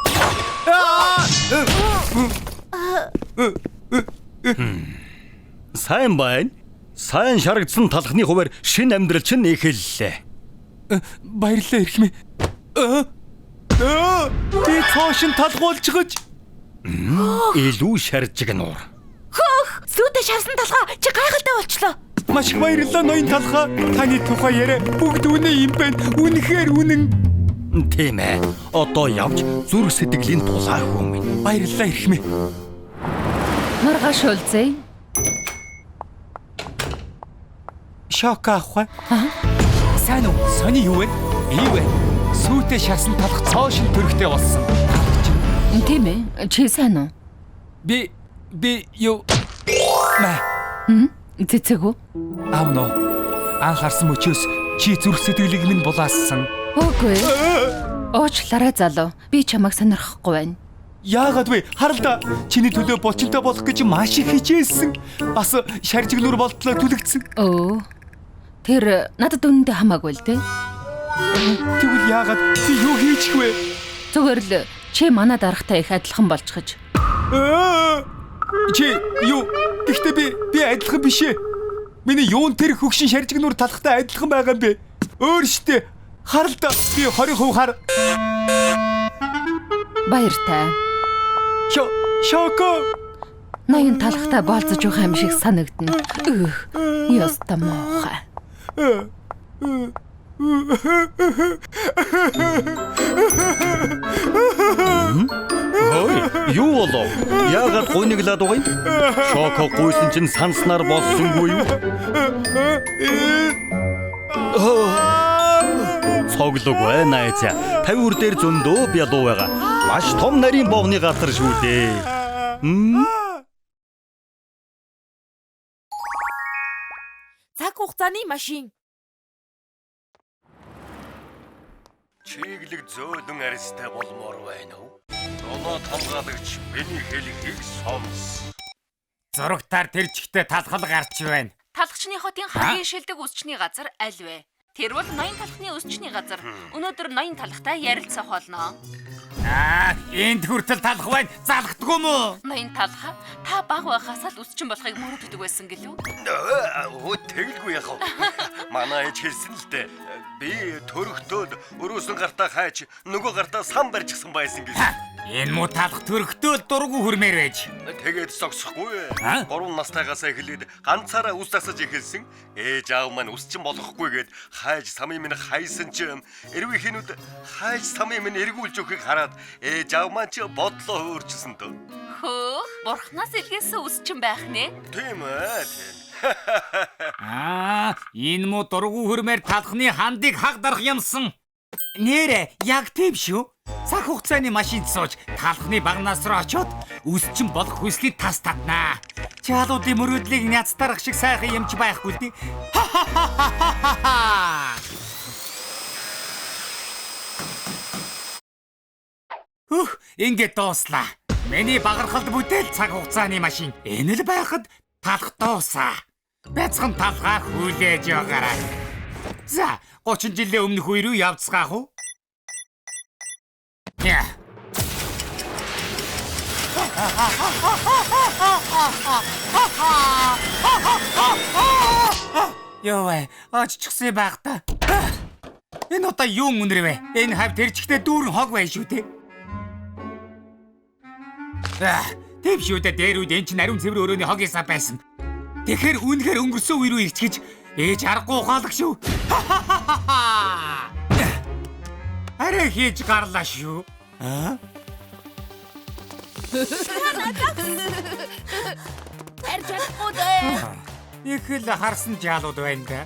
Сайн байна. Сайн шаргадсан талхны хуваар шинэ амьдрал чинь эхэллээ. Баярлалаа эрхмээ. Би цоошин талгуулж гэж. Илүү шаржигнуур. Хөөх! Сүйдэ шарсан талхаа чи гайхалтай болчлоо. Маш их баярлалаа ноён талхаа. Таны тухай яриа бүгд үнэ юм байна. Үнэхээр үнэн. Тийм ээ. Одоо явж зүрх сэтгэлийн тулаа хүмүн. Баярлалаа эрхмээ. Маргааш уулзъя. Шок авах. Сайн уу? Сони юу вэ? Ий вэ? Сүйтэй шарсан талх цоошин төрхтэй болсон. Тийм ээ. Чи сайн уу? Би юу мэ Цэцэг үү? аавно анхаарсан мөчөөс чи зүрх сэтгэлийг минь булаасан. Үгүй. Уучлаарай залуу. Би чамайг сонирхгүй байна. Яагаад вэ? Харалда чиний төлөө булчинтай болох гэж маш их хичээсэн. Бас шаржигнуур болтлоо түлэгдсэн. Өө. Тэр надад үнэндээ хамаагүй л дээ. Тэгвэл яагаад би юу хийчих вэ? Зүгээр л чи манай даргатай их адилхан болчихж. Чи юу? Гэхдээ би адилхан биш ээ. Миний юун тэр хөгшин шаржигнуур талхтай адилхан байгаа юм бэ? Өөр штэ. Харалда би 20% хар. Баяртай. Шоко. Ноён талхтай болцож байгаа юм шиг санагдана. Яста муухай. Ой, юу болов? Яагаад гуйнаглаад байгаа юм? Шоко гуйсан чинь санснаар болсонгүй юу? Цоглог байна айцаа. 50 дээр зөндөө бялуу байгаа. Маш том нарийн бовны газар шүү дээ. Цаг хугацааны машин. Чиглэг зөөлөн арьстай болмоор байна уу? Долоо хамгаалагч миний хэлхийг сонс. Зурагтаар тэр чигтээ талхал гарч байна. Талхчны хотын хамгийн шилдэг үсчний газар аль вэ? Тэр бол ноён талхны үсчний газар. Өнөөдөр ноён талхтай ярилцах болно. Энд хүртэл талах байна. Залхдгүй мүү? Ноён талха та баг байхаас л үсчин болохыг мөрөддөг байсан гэлүү? Тэгэлгүй яах вэ? Манай ээж хэлсэн л дээ. Би төрөхтөөд өрөөсөн гартаа хайж нөгөө гартаа сан барьчихсан байсан гэж. Энэ муу талах төрөхтөө дургу хүрмээр байж. Тэгээд зогсохгүй. 3 настайгаас эхлээд ганцаараа үс засаж эхэлсэн. Ээж аав маань үсчин болохгүйгээд хайж самын минь хайсан ч эрвийнхэнүүд хайж самын минь эргүүлж өгөхийг хараад ээж аав маань ч бодлоо өөрчилсөн дөө. Хөөх, бурхнаас илгээсэн үсчин байх нэ? Тийм ээ. Энэ муу дургу хүрмээр талхны хандыг хаг дарах юмсан. Нэрэ яг тийм шүү. Цаг хугацааны машинд сууж талхны багнаас руу очиод үсчин болох хүслийг тас татнаа. Чаалуудын мөрөөдлийг няц дарах шиг сайхан юмч байхгүй л дээ. Ингээд дууслаа. Миний багархалд бүтээл цаг хугацааны машин. Энэ л байхад талх дуусаа. Бяцхан талхаа хүлээж байгаарай. За, 30 жилийн өмнөх үе рүү явцгаах уу? Ёо, оччихсан байх та. Энэ одоо юу үнэр вэ? Энэ хав тэрчгтээ дүүрэн хог байна шүү дээ. Тэв шүү дээ, дээр үед энэ ч нариун цэвэр өрөөний хог ясаа байсан. Тэгэхээр үнэхээр өнгөрсөн үе рүү ирчихэж ээж аргагүй ухаалаг шүү. Арай хийж гарлаа шүү. Тарж чадахгүй дээ. Их л харсан жаалууд байна да.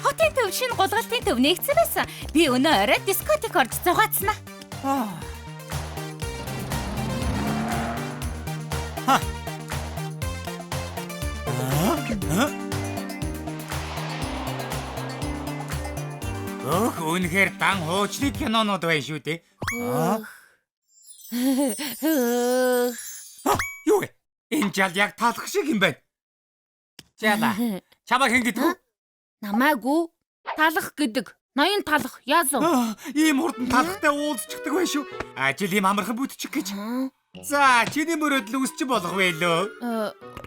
Хотын төв шинэ гулгалтын төв нэгцэн байсан. Би өнөө орой дискотек орж зугаацсан аа. Үнэхээр дан хуучны кинонууд байна шүү дээ. Юу вэ? Энэ жал яг талах шиг юм байна. Жала. Чамаа хэн гэдэг вэ? Намаагүй талах гэдэг. Ноён талах яазав. Ийм хурдан талахтай уулзчихдаг байх шүү. Ажил ийм амархан бүтчих гэж. За, чиний мөрөөдөл үсч болох байлоо.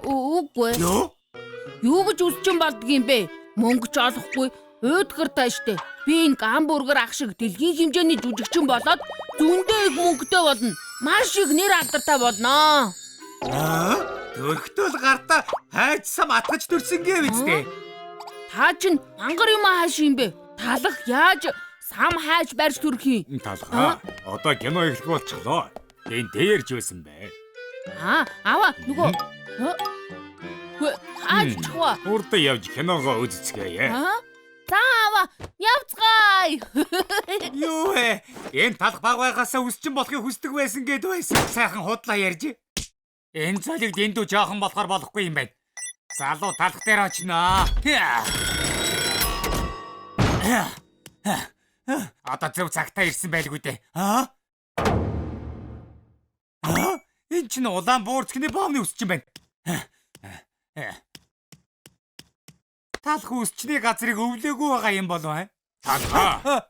Үгүй. Юу гэж үсчин болдгийм бэ? Мөнгө ч олохгүй. Өөдгөр тааштай. Би энэ гамбургер ах шиг дэлхийн хэмжээний жүжигчин болоод зүүндээ их мөнгөтэй болно. Маш их нэр алдартай болно. Төрхтөл гартаа хайцсам атгаж төрсөн гэв үстэй. Та чинь мангар юм хааш юм бэ? Талах яаж сам хайж барьж төрөх юм? Талхаа. Одоо кино эхлэх болчихлоо. Тэн дээрж байсан бай. Аваа нөгөө. Хаач чухаа. Урд явж киногоо үзцгээе. За аваа явцгаая. Юу вэ? Энэ талх баг байгаасаа үсчин болохыг хүсдэг байсан гэд байсан. Сайхан худлаа ярьж. Энэ цалиг дэндүү жоохон болохоор болохгүй юм байна. Залуу талх дээр очноо. Одоо зөв цагтаа ирсэн байлгүй дээ. Энэ чинь улаан буурцгны бомны үсчин байна. Талх үсчний газрыг өвлөөгүй байгаа юм болов аа? Талхаа.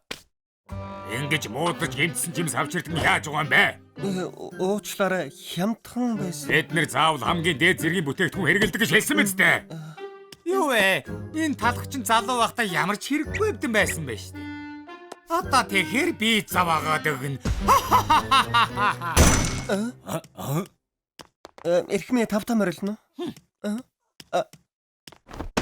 Ингэж муудаж гинтсэн чимс авчирдаг яаж байгаа юм бэ? Уучлаарай, хямдхан байсан. Бид нэр заавал хамгийн дээд зэргийн бүтээгдэхүүн хэрэгэлдэг гэж хэлсэн мэт дээ. Юу вэ? Энэ талх чинь залуу байхдаа ямар ч хэрэггүй бдэн байсан байх шүү дээ. Одоо тэгэхээр би заваагаад өгнө. Эрхмээ тавтам орилно.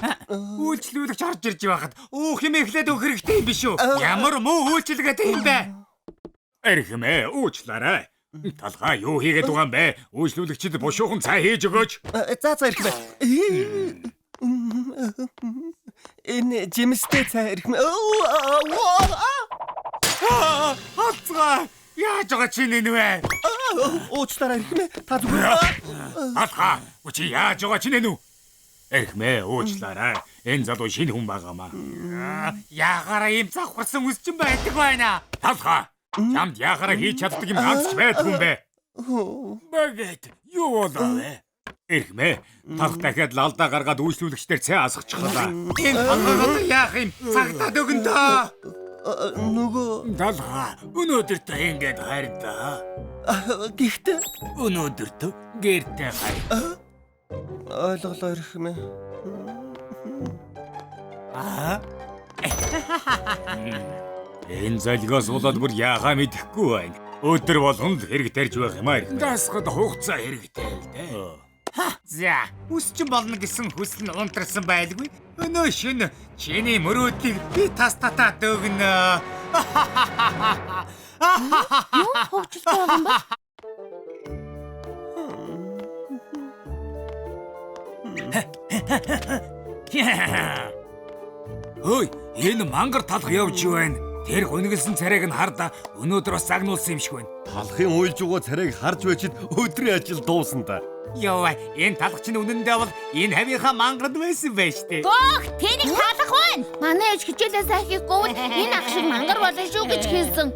Үйлчлүүлэгч орж ирж байхад уух юм эхлээд өгөх хэрэгтэй юм биш үү? Ямар муу үйлчлэгээд юм бэ? Эрхмээ уучлаарай. Талхаа юу хийгээд байгаа юм бэ? Үйлчлүүлэгчид бушуухан цай хийж өгөөч. За эрхмээ. Энэ жимстэй цай эрхмээ. Хацгаа яаж байгаа чинь энэ вэ? Уучлаарай эрхмээ. Та зүгээр. Талхаа чи яаж байгаа чинь нү? Эрхмээ уучлаарай. Энэ залуу шинэ хүн байгаамаа. Яагаараа ийм завхарсан үсчин байдаг байна. Талхаа. Чамд яагаараа хийж чаддаг юм ганц ч байдгүй юм бэ? Багэт юу болоо вэ? Эрхмээ талх дахиад лалдаа гаргаад үйлчлүүлэгчдэр цай асгачихлаа. Энэ талхаа яах юм? Цагтаад өгнө дөө. Нөгөө Талхаа өнөөдөр та ингэж хайрдаа. гихтээ Өнөөдөр та гэртээ хайр. ойлголоо эрхмээ. Энэ залгаас болоод бүр яахаа мэдэхгүй байна. Өдөр болгон л хэрэг тарьж байх юм аа. Дасгад хугацаа хэрэгтэй л дээ. За, үсчин болно гэсэн хүсэл нь унтарсан байлгүй. Өнөө шөнө чиний мөрөөдлийг би тас татаад өгнө. Юу хөвчлөлтэй байгаа юм бэ? Хөөе, энэ мангар талх явж байна. Тэр гүнгэлсэн царайг нь хардаа өнөөдөр бас загнуулсан юм шиг байна. Талхын уйлж байгаа царайг харж байчид өдрийн ажил дуусна та. Йоо, энэ талх чинь үнэндээ бол энэ хавийнхаа мангад байсан байж тээ. Гоох, тэнийг таалах байна. Манай ээж хичээлээ сайхихгүй энэ ах шиг мангар болно шүү гэж хэлсэн.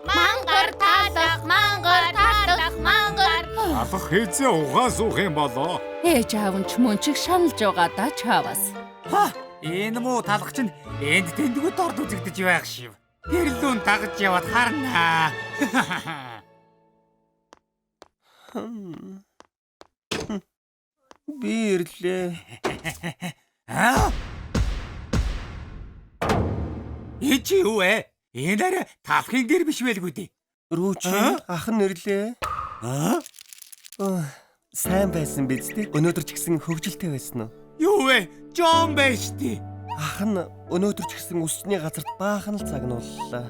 Мангар таалах, мангар таалах, мангар. Алах хэзээ угаас уух юм болоо. Ээж аав нь ч мөн чиг шаналж байгаа да чаавас. Энэ муу талх чинь энд тэндгүү дорд үзэгдэж байх шив. Тэр лүүн дагаж яваад харнаа. Би ирлээ. Ичи юу вэ? Энэ арай талхын гэр биш байлгүй дээ. Рүүч ах нь ирлээ. Сайн байсан биз дээ. Өнөөдөр ч гэсэн хөвгөлтэй байсан уу? Юу вэ? Жон байж тээ. Ах нь өнөөдөр ч гэсэн үсчний газарт баахан л загнууллаа.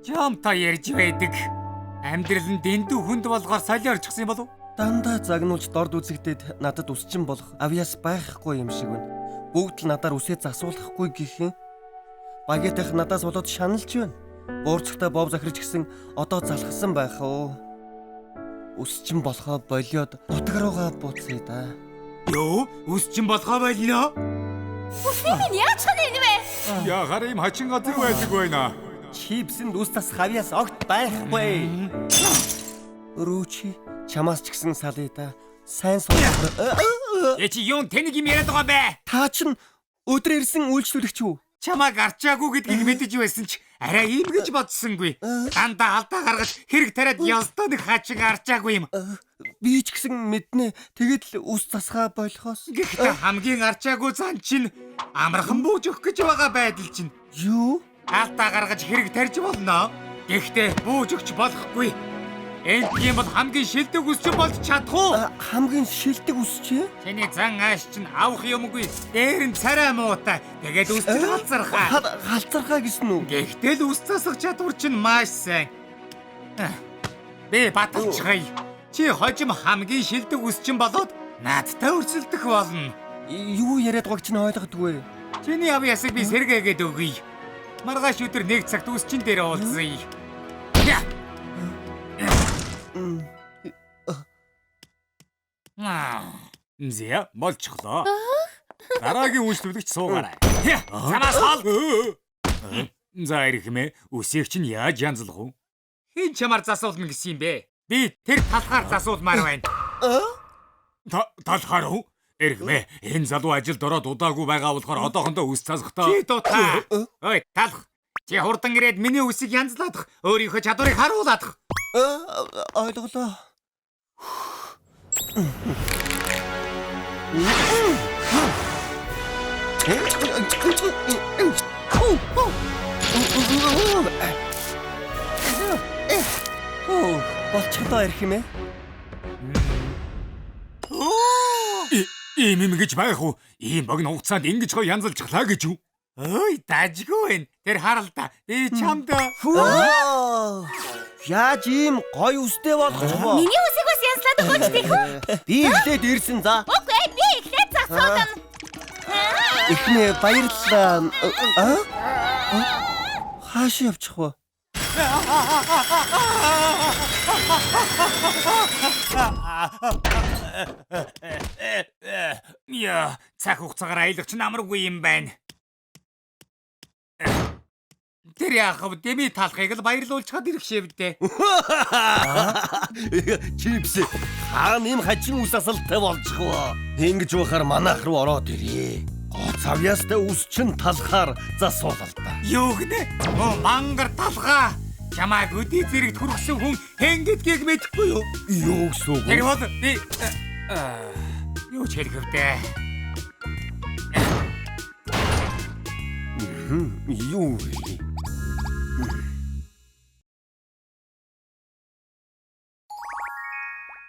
Жон та ярьж байдаг. Амьдрал нь дэндүү хүнд болгоор солиорчихсан юм болов? Дандаа загнуулж дорд үзэгдээд надад үсчин болох авьяас байхгүй юм шиг байна. Бүгд л надаар үсээ засуулахгүй гэх юм. Багетах надаас болоод шаналж байна. Буурцагтаа бов захирч гисэн одоо залхсан байх уу. Үсчин болохоо болиод нутаг руугаа буцъя да. Юу? Үсчин болохоо болно. Минь яаж хана энэ вэ? Яхаар юм хачин газар байдаг байна. Чипсэнд ус тас хавьяас огт байхгүй. Рүүчи чамаас ч гисэн салъя да. Сайн сонсоо. Чи юун тэнийг юм яриад байгаа бэ? Та чинь өдөр ирсэн үйлчлүүлэгч үү? Чамайг арчаагүй гэдгийг мэдэж байсан ч арай ийм гэж бодсонгүй. Дандаа алдаа гаргаж хэрэг тариад ёстой нэг хачин арчаагүй юм. Би ч гэсэн мэднэ. Тэгээд л ус засгаа болохоос. Гэхдээ хамгийн арчаагүй зан чинь амархан бууж өгөх гэж байгаа байдал чинь. Юу? Алдаа гаргаж хэрэг тарьж болно. Гэхдээ бууж өгч болохгүй. Энд тийм бол хамгийн шилдэг ус чинь болж чадах уу? Хамгийн шилдэг ус чи? Тэний зан ааш чинь авах юмгүй. Дээр нь царай муутай. Тэгээд үстэл галзархаа. Галзархаа гэсэн үү? Гэхдээ л ус засах чадвар чинь маш сайн. Би баталчихъя. Чи хожим хамгийн шилдэг ус чинь болоод наадтай өрсөлдөх болно. Юу яриад байгааг чинь ойлгодгүй. Чиний авьяасыг би сэргээгээд өгье. Маргааш өдөр нэг цагт ус чин дээр уулзъя. Зя болчихлоо. Дараагийн үйлчлүүлэгч суугаарай. Санаас хол. За ирхмээ, үсийг чинь яаж янзлах вэ? Хин чамаар засуулна гэсэн юм бэ? Би тэр талхаар засуулмаар байна. Талхаар уу? Ирхмээ, энэ залуу ажилд ороод удаагүй байгаа болохоор одоохондоо үс засахдаа. Чи дутаа. Ой, талх. Чи хурдан ирээд миний үсийг янзлаадах, өөрийнхөө чадварыг харуулаадах. Ойлголоо. Болчихлоо ирэх юм ээ. Ийм юм гэж байх уу? Ийм богино хугацаанд ингэж гоё янзалчихлаа гэж юу? Ой, дажгүй байна. Тэр харалта. Би чамд. Яаж ийм гоё үстэй болох ч юм. Миний үсийг бас янзлаад өгөөч тийх үү? Би эхлээд ирсэн за. Үгүй би эхлээд засуулна. Эхнээ баярлалаа. Хааш явчих вэ? Яа, цаг хугацаагаар аялах чинь амаргүй юм байна. Тэр яах вэ? Дэми талхыг л баярлуулчихад ирэх шивдээ. Чипс хаана юм хачин ус асалтай болчих вэ? Ингэж байхаар манайх руу ороод ирье. Гоц авьяастай ус чин талхаар засуулал та. Юу гэнэ? Мангар талхаа. Чамайг өдий зэрэгт хүргэсэн хүн хэн гэдгийг мэдэхгүй юу? Юу гэсэн үг? Тэр бол би юу ч хэлэх вэ? Юу вэ?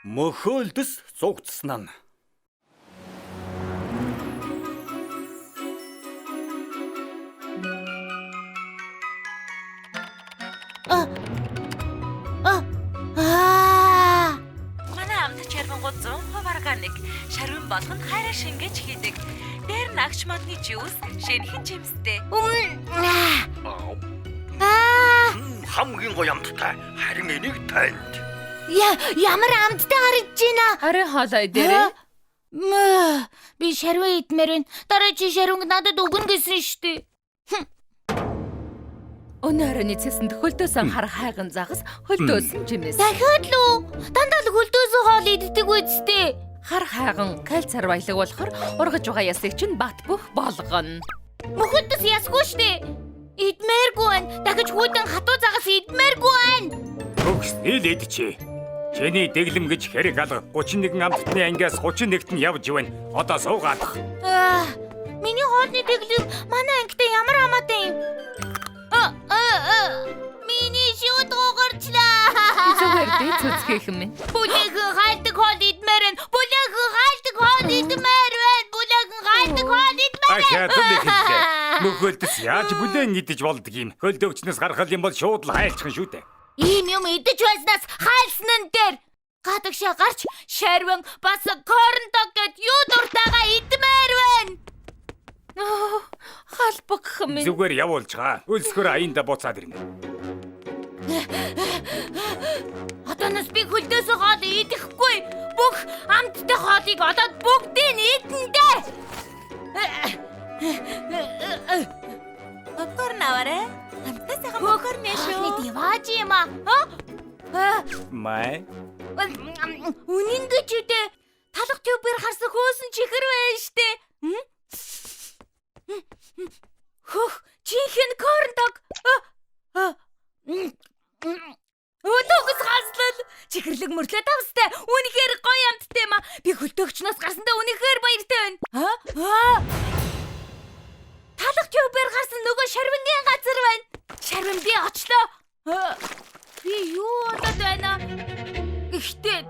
Мөхөөлдөс цугцсан нь. Манай амт чармангууд 100% органик. Шарвин болгонд хайраа шингээж хийдэг. Дээр нь агч модны жуус, шинэхэн жимстэй. Хамгийн гоё амттай. Харин энийг танд. Ямар амттай харагдаж байна? Харин хоолой дээр. Би шарваа идмээр байна. Дараа чи шарванг надад өгнө гэсэн штэ. Өнөө оройн цэсэнд хөлдөөсөн хар хайган загас хөлдөөсөн жимээс. Дахиад л үү? Дандаа л хөлдөөсөө хоол иддэг үсттэй. Хар хайган кальцар баялаг болохоор ургаж байгаа ясыг чинь бат бөх болгоно. Мөхөддөс ясгүй штэ. Идмээргүй байна. Дахиж хүйдэн хатуу загас идмээргүй байна. Төгс нийлэдчи. Чиний дэглэм гэж хэрэг алга 31 амттны ангиас 31-т нь явж байна. Одоо суугаадах. Миний хоолны дэглэм манай ангитай ямар хамаатай юм? Миний шууд угарчлаа. Зүгээр дээ цэцгэх юм. Бүлэхэн хайлтг хоол идмээр байна. Бүлэхэн хайлтг хоол идмээр байна. Бүлэхэн хайлтг хоол идмээр. Ахаад л ихтэй. Мөхөлдөс яаж бүлээн идэж болдг юм. Хөлдөөчнөөс гаргал юм бол шууд л хайлцхан шүү дээ. Ийм юм идэж байснаас хайлсан нь дээр. Гадагшаа гарч шарван бас корндог гэд юу дуртайгаа идмээр байна. Халбагх минь. Зүгээр явуулж гаа. Өлсгөр аянда буцаад ирнэ. Одооноос би хөлдөөс хоол идэхгүй. Бүх амттай хоолыг одоо бүгдийг идэндээ. Попкорн аваарай. Амттай сайхан попкорн шүү. Хоолны дивааж юм аа. Май. Үнэн гэж үдээ. Талах тюбээр харсан хөөсөн чихэр байна штэ. Хөх, чихэн корндог. Өдөгс хаслал. Чихэрлэг мөрлөө тавстай. Үнэхээр гоё амттай юм аа. Би хөлтөөгчнөөс гарсандаа үнэхээр баяртай байна. Талах тюбээр харсан нөгөө шарвингийн газар байна. Шарвин би очлоо. Би юу болоод байна? Гэхдээ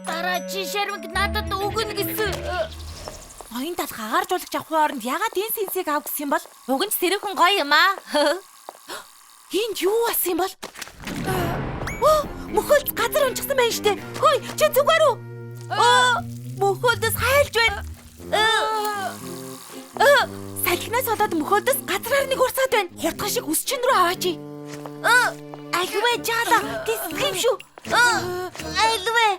дараа чи шарвинг надад өгнө гэсэн. Ноён талх агаарж уулагч авахын оронд ягаад энэ сэнсийг ав гэсэн юм бол? Уг нь ч тэрхэн гоё юм аа. Энд юу басан юм бол? Мөхөлд газар унчихсан байна штэ. Хөөе, чи зүгээр үү? Мөхөлдөс хайлж байна. Салхинаас болоод мөхөлдөс газраар нэг урсаад байна. Хурдхан шиг үсчин рүү аваач. Альвэ жаала, тийм шүү. Альвэ.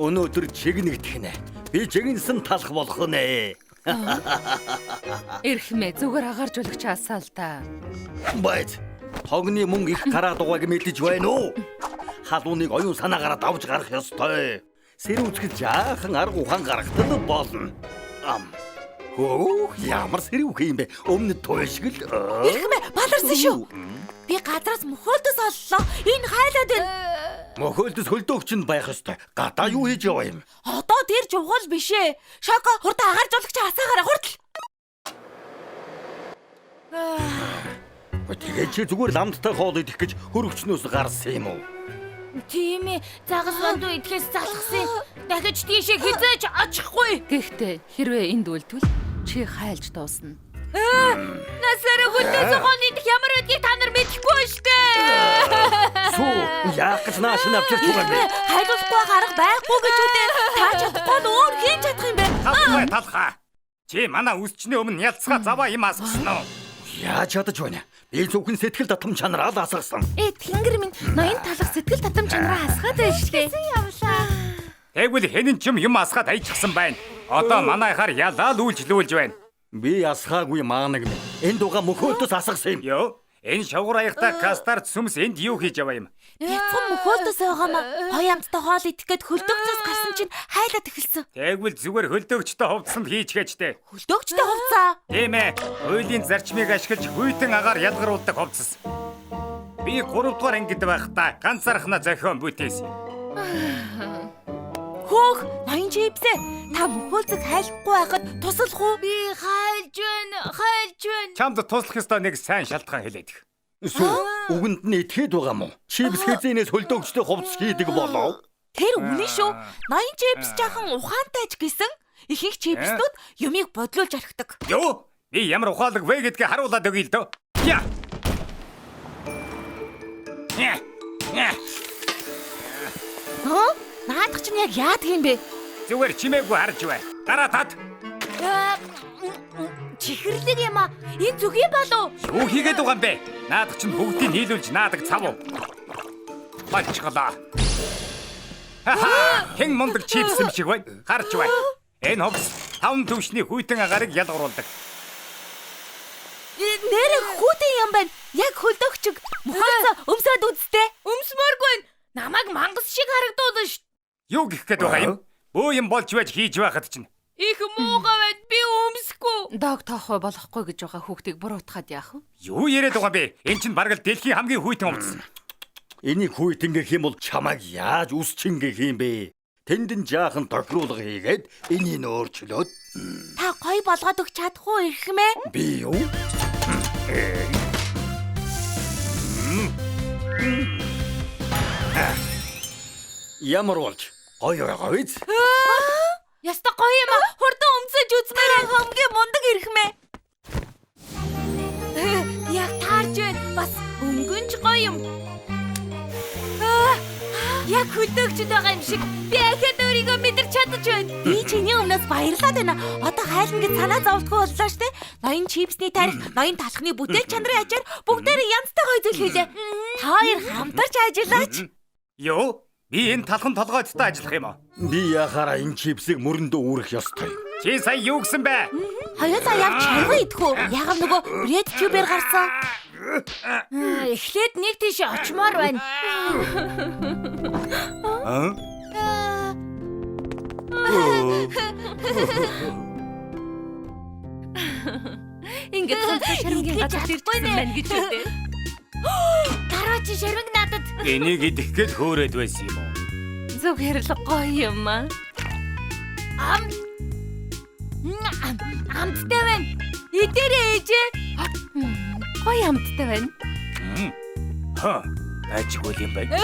Өнөөдөр чигнэгдэх нэ. Би чигнэсэн талах болох нэ. Эрхмээ зүгээр агаарж уулагч асаа л да. Байд. Тогны мөнгө их гараад байгааг мэдэж байна уу? Халууныг оюун санаагаараа давж гарах ёстой. Сэр үзэхэд жаахан арга ухаан гаргахтал болно. Хөөх, ямар сэрүүх юм бэ? Өмнө туйлшгэл. Эрхмээ баларсан шүү. Би газраас мөхөлдөс оллоо. Энэ хайлаад байна. Мөхөлдөс хөлдөөгчөнд байх ёстой. Гадаа юу хийж яваа юм? Одоо тэр жугуул биш ээ. Шоко хурдан агаарж уулагч асаагаараа хурдл. Тэгээд чи зүгээр ламттай хоол идэх гэж хөрөгчнөөс гарсан юм уу? Тийм ээ. Загас бандуу идэхээс залхсан. Дахиж тийшээ хизээж очихгүй. Гэхдээ хэрвээ энд үлдвэл чи хайлж дуусна. Насаараа хөлдөөс хоол идэх ямар байдгийг та нар мэдэхгүй штэ. Сүү, яах гэж нааш нь авчирч байгаа юм бэ? Хайлуулахгүй гарга байхгүй гэж үдээ. Та чадахгүй нь өөр хийж чадах юм бэ? Талхаа, талхаа. Чи манай үсчний өмнө ялцгаа заваа юм асгасан уу? Яаж чадаж байна? Би зөвхөн сэтгэл татам чанараа л асгасан. Тэнгэр минь ноён талах сэтгэл татам чанараа асгаад байна штэ. Явлаа. Тэгвэл хэн ч юм асгаад айчихсан байна. Одоо манайхаар ялаа л үйлчлүүлж байна. Би асгаагүй маанаг минь. Энд уга мөхөлдөс асгасан юм. Йоо, энэ шавгар аягтай кастар сүмс энд юу хийж яваа юм? Бяцхан мөхөлдөс байгаамаа. Гоё амттай хоол идэх гээд хөлдөөгчөөс гарсан чинь хайлаад эхэлсэн. Тэгвэл зүгээр хөлдөөгчтэй хувцсанд хийчихээчтэй. Хөлдөөгчтэй хувцаа. Тийм ээ. Хуулийн зарчмыг ашиглаж хүйтэн агаар ялгаруулдаг хувцас. Би 3 дугаар ангид байхдаа ганцаархнаа зохион бүтээсэн. Хөөх, ноён чипсээ. Та мөхөлдөс хайлахгүй байхад туслах уу? Би хайлж байна. Чамд туслах ёстой нэг сайн шалтгаан хэлээд их. Сүү, үгэнд нь итгэхэд байгаа мó. Чипс хэзээнээс хөлдөөгчтэй хувцс хийдэг болов? Тэр үнэн шүү. Ноён чипс жаахан ухаантайч гэсэн. Ихэнх чипснүүд юмыг бодлуулж орхидог. Йоо, би ямар ухаалаг вэ гэдгийг харуулад өгье л дөө. Я. Наадах чинь яг яадаг юм бэ? Зүгээр чимээгүй харж бай. Дараа тат. Чихэрлэг юм аа. Энэ зүгий болов. Юу хийгээд байгаа юм бэ? Наадах чинь бүгдийг нийлүүлж наадаг цав уу? Бачгалаа. Хэн мундаг чипс юм шиг бай. Харж бай. Энэ хувцас 5 төвшний хүйтэн агаарыг ялгаруулдаг. Нэр хүүтэн юм байна. Яг хөлдөөгчөг. Мөхөлдөө өмсөд үзтээ. Өмсмөргүй. Намайг мангас шиг харагдуулна ш. Юу гэх гээд байгаа юм? Бөө юм болж байж хийж байхад чинь. Их муугаа байд би өмсөхгүй. Дог тоохой болохгүй гэж байгаа хүүхдийг буруутгаад яах вэ? Юу яриад байгаа бэ? Энд чинь бараг л дэлхийн хамгийн хүйтэн хувцас. Энийг хүйтэн гэх юм бол чамайг яаж үсчин гэх юм бэ? Тэнд нь жаахан тохируулга хийгээд энийг өөрчлөөд Та гоё болгоод өгч чадах уу эрхмээ? би юу? Ямар болж гоё байгаа биз? Яста гоё юм аа. Хурдан өмсөж үзмээр хамгийн мундаг эрхмээ. Яг таарж байна. Бас өнгөнч гоё юм. яг хөдөөгч байгаа юм шиг. Би ахад өөрийгөө мэдэрч чадаж байна. Би чиний өмнөөс баярлаад байна. Одоо хайлна гэж санаа зовдгоо боллоо штэ. Ноён чипсний тарих, ноён талхны бүтээл чанарын ачаар бүгдээрээ янзтай гоё зүйл хийлээ. Та хоёр хамтарч ажиллаач. Юу? Би энэ талхан толгойдтой ажиллах юм уу? Би яхаараа энэ чипсийг мөрөндөө үүрэх ёстой. Чи сая юу гэсэн бэ? Хоёулаа явж харгаа идэх үү? Ягав нөгөө Red Tube-ээр гарсан. Эхлээд нэг тийш очмоор байна. Ингээд хамтдаа шармгийн газар ирчихсэн байна гэж үү? Дараа чи ширмэг надад. Энийг идэх гээд хөөрөөд байсан юм уу? Зүгээр л гоё юм аа. Амттай байна. Идэрээ ээжээ. Гоё амттай байна. Ха, ажиггүй юм байна.